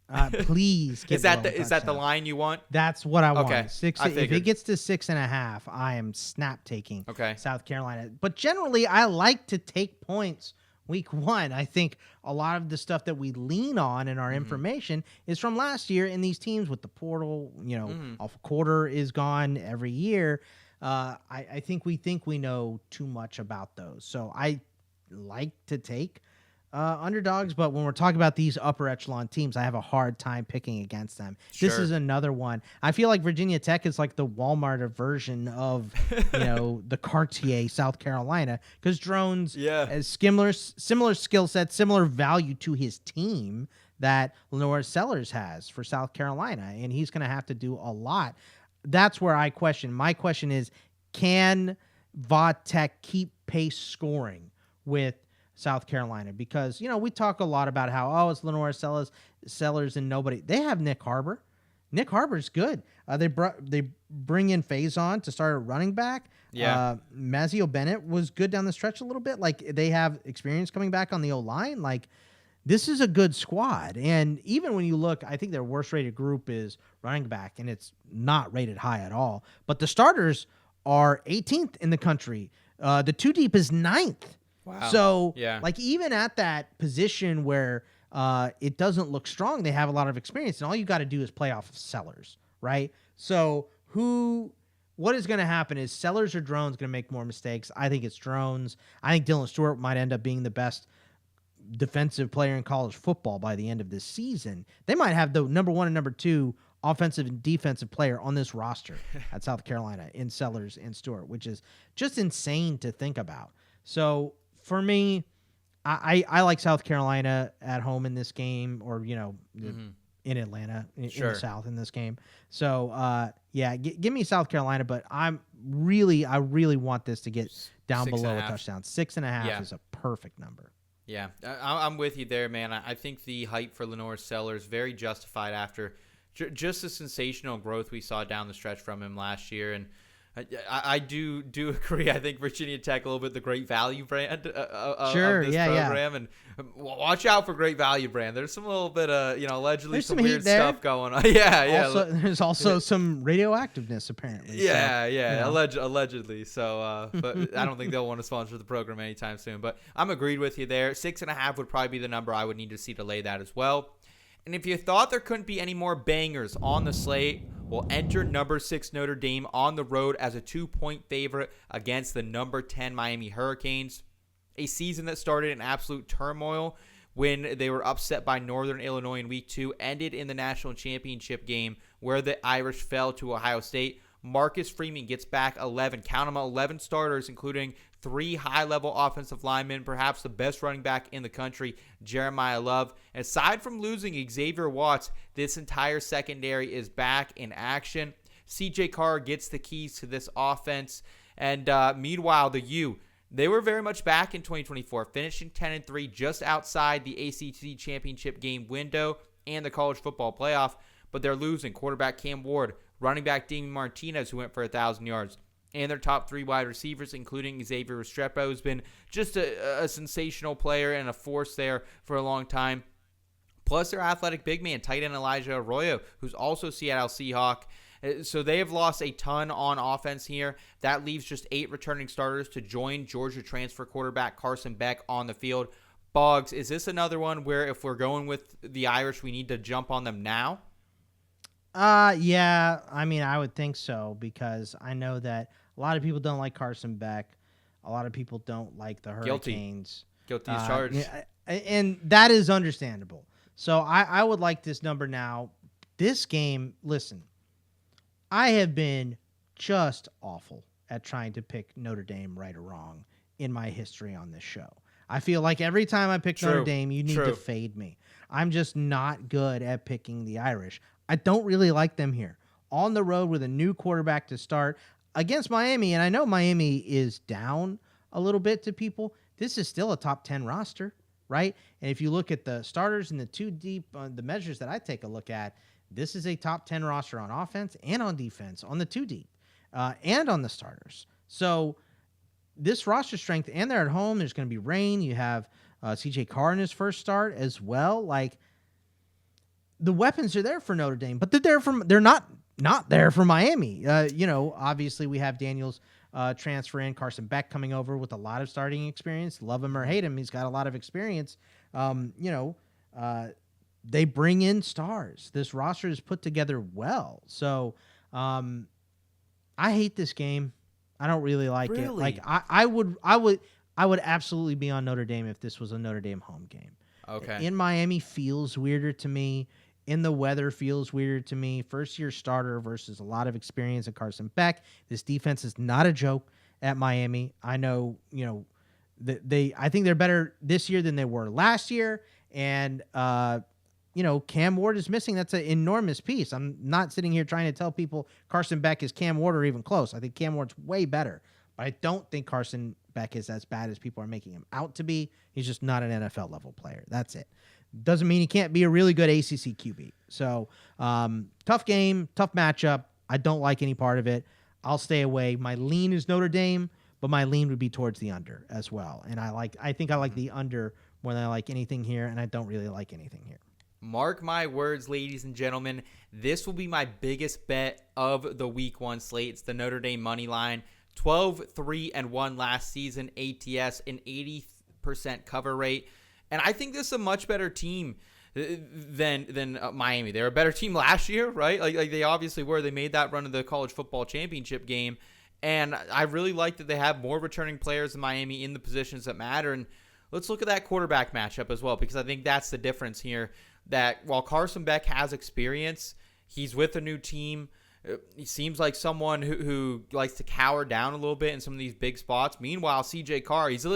Please get Is that the line you want? That's what I want. Okay. If it gets to 6.5, I am snap taking South Carolina. But generally, I like to take points week one. I think a lot of the stuff that we lean on in our information is from last year in these teams with the portal. A quarter is gone every year. I think we know too much about those. So I like to take underdogs, but when we're talking about these upper echelon teams, I have a hard time picking against them. Sure. This is another one. I feel like Virginia Tech is like the Walmart version of the Cartier South Carolina, because Drones has similar skill set, similar value to his team that Lenore Sellers has for South Carolina, and he's going to have to do a lot. That's where I question. My question is, can Va Tech keep pace scoring with South Carolina? Because, we talk a lot about how, it's Lenore Sellers and nobody. They have Nick Harbor. Nick Harbor's good. They bring in Faison to start a running back. Yeah. Mazio Bennett was good down the stretch a little bit. Like, they have experience coming back on the O-line. Like, this is a good squad. And even when you look, I think their worst rated group is running back, and it's not rated high at all. But the starters are 18th in the country. The 2 deep is 9th. Wow. So, even at that position where it doesn't look strong, they have a lot of experience, and all you got to do is play off of Sellers, right? So, what is going to happen is Sellers or Drones going to make more mistakes. I think it's Drones. I think Dylan Stewart might end up being the best defensive player in college football by the end of this season. They might have the number 1 and number 2 offensive and defensive player on this roster at South Carolina in Sellers and Stewart, which is just insane to think about. So, for me, I like South Carolina at home in this game, or in Atlanta in the South in this game. So give me South Carolina, but I really want this to get down below a touchdown. 6.5 is a perfect number. Yeah, I'm with you there, man. I think the hype for Lenore Sellers very justified after just the sensational growth we saw down the stretch from him last year, and I do agree. I think Virginia Tech a little bit the Great Value brand of this program, and watch out for Great Value brand. There's some little bit of allegedly there's some weird stuff going on. There's also some radioactiveness apparently. Allegedly. So, but I don't think they'll want to sponsor the program anytime soon. But I'm agreed with you there. 6.5 would probably be the number I would need to see to lay that as well. And if you thought there couldn't be any more bangers on the slate, will enter number 6 Notre Dame on the road as a 2-point favorite against the number 10 Miami Hurricanes. A season that started in absolute turmoil when they were upset by Northern Illinois in Week 2, ended in the national championship game where the Irish fell to Ohio State. Marcus Freeman gets back 11 starters, including 3 high-level offensive linemen, perhaps the best running back in the country, Jeremiah Love. Aside from losing Xavier Watts, this entire secondary is back in action. CJ Carr gets the keys to this offense. And meanwhile, the U, they were very much back in 2024, finishing 10-3, just outside the ACC championship game window and the college football playoff. But they're losing quarterback Cam Ward, running back Damien Martinez, who went for 1,000 yards, and their top 3 wide receivers, including Xavier Restrepo, who's been just a sensational player and a force there for a long time. Plus their athletic big man, tight end Elijah Arroyo, who's also Seattle Seahawk. So they have lost a ton on offense here. That leaves just 8 returning starters to join Georgia transfer quarterback Carson Beck on the field. Boggs, is this another one where if we're going with the Irish, we need to jump on them now? Yeah, I mean, I would think so, because I know that a lot of people don't like Carson Beck. A lot of people don't like the Hurricanes. Guilty as charged. Yeah, and that is understandable. So I would like this number now. This game, listen, I have been just awful at trying to pick Notre Dame right or wrong in my history on this show. I feel like every time I pick Notre Dame, you need to fade me. I'm just not good at picking the Irish. I don't really like them here. On the road with a new quarterback to start against Miami, and I know Miami is down a little bit to people. This is still a top 10 roster, right? And if you look at the starters and the 2 deep, the measures that I take a look at, this is a top 10 roster on offense and on defense, on the 2 deep, and on the starters. So this roster strength, and they're at home. There's going to be rain. You have CJ Carr in his first start as well. Like, the weapons are there for Notre Dame, but they're not there for Miami. Obviously we have Daniels transfer in, Carson Beck coming over with a lot of starting experience. Love him or hate him, he's got a lot of experience. They bring in stars. This roster is put together well. So I hate this game. I don't really like it. Like I would absolutely be on Notre Dame if this was a Notre Dame home game. Okay. In Miami feels weirder to me. In the weather feels weirder to me. First-year starter versus a lot of experience in Carson Beck. This defense is not a joke at Miami. I know, I think they're better this year than they were last year. And, Cam Ward is missing. That's an enormous piece. I'm not sitting here trying to tell people Carson Beck is Cam Ward or even close. I think Cam Ward's way better. But I don't think Carson Beck is as bad as people are making him out to be. He's just not an NFL-level player. That's it. Doesn't mean he can't be a really good ACC QB. So, tough game, tough matchup. I don't like any part of it. I'll stay away. My lean is Notre Dame, but my lean would be towards the under as well. And I think I like the under more than I like anything here, and I don't really like anything here. Mark my words, ladies and gentlemen. This will be my biggest bet of the Week 1 slate. It's the Notre Dame money line. 12-3-1 last season, ATS, an 80% cover rate. And I think this is a much better team than Miami. They were a better team last year, right? Like they obviously were. They made that run to the college football championship game. And I really like that they have more returning players than Miami in the positions that matter. And let's look at that quarterback matchup as well, because I think that's the difference here. That while Carson Beck has experience, he's with a new team. He seems like someone who likes to cower down a little bit in some of these big spots. Meanwhile, CJ Carr, he's at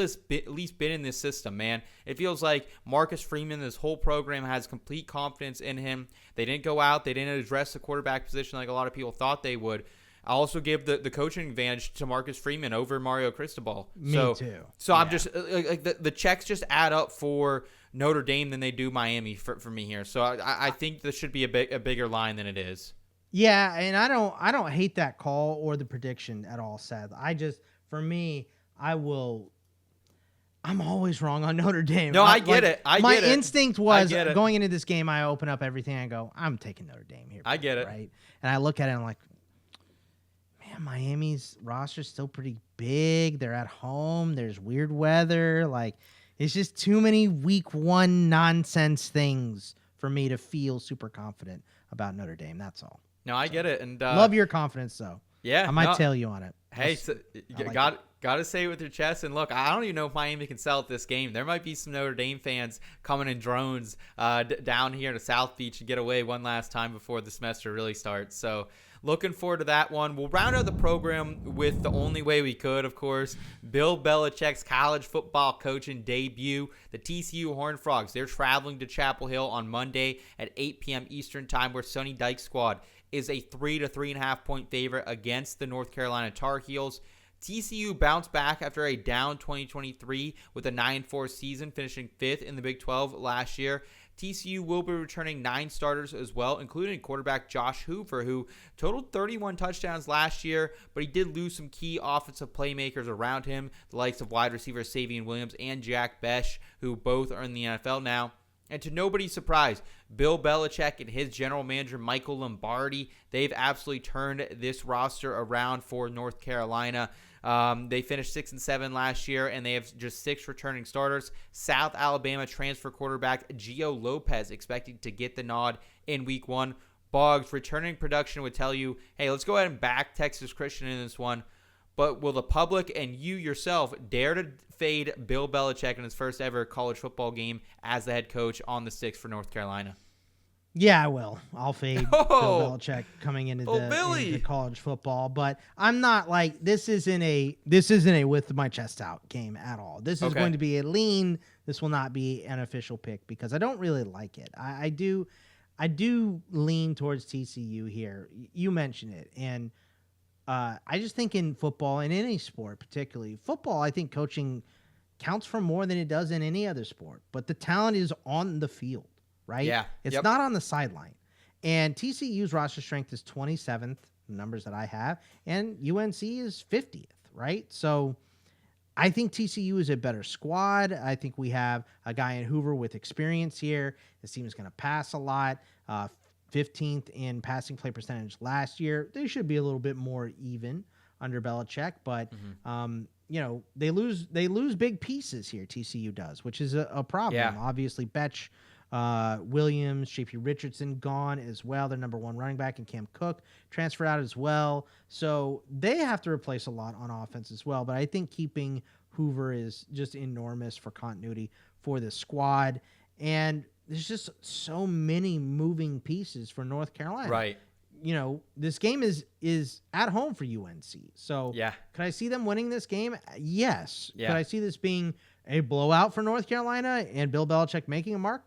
least been in this system, man. It feels like Marcus Freeman, this whole program has complete confidence in him. They didn't go out. They didn't address the quarterback position like a lot of people thought they would. I also give the coaching advantage to Marcus Freeman over Mario Cristobal. Me too. So yeah. I'm just like the checks just add up for Notre Dame than they do Miami for me here. So I think this should be a bigger line than it is. Yeah, and I don't hate that call or the prediction at all, Seth. I'm always wrong on Notre Dame. No, I get it. My instinct was going into this game, I open up everything and go, I'm taking Notre Dame here. I get it. Right? And I look at it and I'm like, man, Miami's roster's still pretty big. They're at home. There's weird weather. Like, it's just too many week 1 nonsense things for me to feel super confident about Notre Dame. That's all. No, I get it. And love your confidence, though. Yeah. I might tail you on it. Hey, so got to say it with your chest. And look, I don't even know if Miami can sell at this game. There might be some Notre Dame fans coming in drones down here to South Beach and get away one last time before the semester really starts. So looking forward to that one. We'll round out the program with the only way we could, of course, Bill Belichick's college football coaching debut. The TCU Horned Frogs, they're traveling to Chapel Hill on Monday at 8 p.m. Eastern time, where Sonny Dykes' squad is a 3 to 3.5 point favorite against the North Carolina Tar Heels. TCU bounced back after a down 2023 with a 9-4 season, finishing 5th in the Big 12 last year. TCU will be returning 9 starters as well, including quarterback Josh Hoover, who totaled 31 touchdowns last year, but he did lose some key offensive playmakers around him, the likes of wide receiver Savion Williams and Jack Besh, who both are in the NFL now. And to nobody's surprise, Bill Belichick and his general manager, Michael Lombardi, they've absolutely turned this roster around for North Carolina. They finished 6-7 last year, and they have just 6 returning starters. South Alabama transfer quarterback Gio Lopez expected to get the nod in week 1. Boggs, returning production would tell you, hey, let's go ahead and back Texas Christian in this one. But will the public and you yourself dare to fade Bill Belichick in his first ever college football game as the head coach on the 6th for North Carolina? Yeah, I will. I'll fade Bill Belichick coming into into college football, but I'm not like this isn't a with my chest out game at all. This is going to be a lean. This will not be an official pick because I don't really like it. I do lean towards TCU here. You mentioned it, and I just think in football, in any sport, particularly football, I think coaching counts for more than it does in any other sport. But the talent is on the field, right? Yeah. It's not on the sideline. And TCU's roster strength is 27th, numbers that I have, and UNC is 50th, right? So I think TCU is a better squad. I think we have a guy in Hoover with experience here. This team is going to pass a lot. 15th in passing play percentage last year. They should be a little bit more even under Belichick, but they lose big pieces here. TCU does, which is a problem. Yeah. Obviously, Betch, Williams, J.P. Richardson gone as well. Their number 1 running back, and Cam Cook transferred out as well. So they have to replace a lot on offense as well. But I think keeping Hoover is just enormous for continuity for this squad. And there's just so many moving pieces for North Carolina. Right. This game is at home for UNC. So could I see them winning this game? Yes. Yeah. Could I see this being a blowout for North Carolina and Bill Belichick making a mark?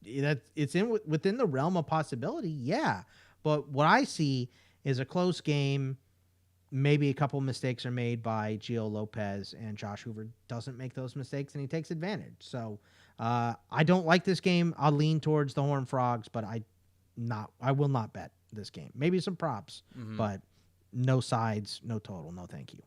It's within the realm of possibility. Yeah. But what I see is a close game. Maybe a couple mistakes are made by Gio Lopez, and Josh Hoover doesn't make those mistakes, and he takes advantage. So I don't like this game. I'll lean towards the Horned Frogs, but I will not bet this game. Maybe some props, but no sides, no total, no thank you.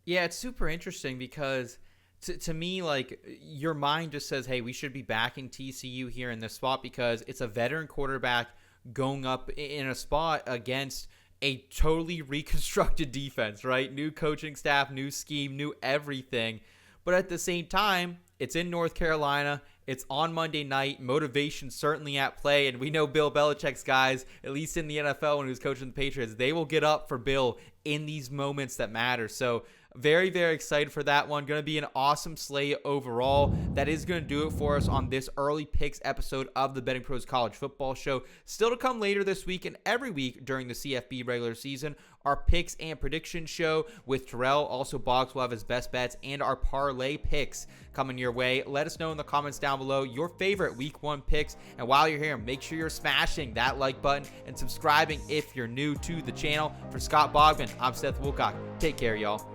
Yeah, it's super interesting because to me, like, your mind just says, hey, we should be backing TCU here in this spot because it's a veteran quarterback going up in a spot against a totally reconstructed defense, right? New coaching staff, new scheme, new everything. But at the same time, it's in North Carolina. It's on Monday night. Motivation certainly at play. And we know Bill Belichick's guys, at least in the NFL when he was coaching the Patriots, they will get up for Bill in these moments that matter. So very, very excited for that one. Going to be an awesome slate overall. That is going to do it for us on this early picks episode of the Betting Pros College Football Show. Still to come later this week and every week during the CFB regular season, our picks and prediction show with Terrell. Also, Boggs will have his best bets and our parlay picks coming your way. Let us know in the comments down below your favorite week 1 picks. And while you're here, make sure you're smashing that like button and subscribing if you're new to the channel. For Scott Bogman, I'm Seth Woolcock. Take care, y'all.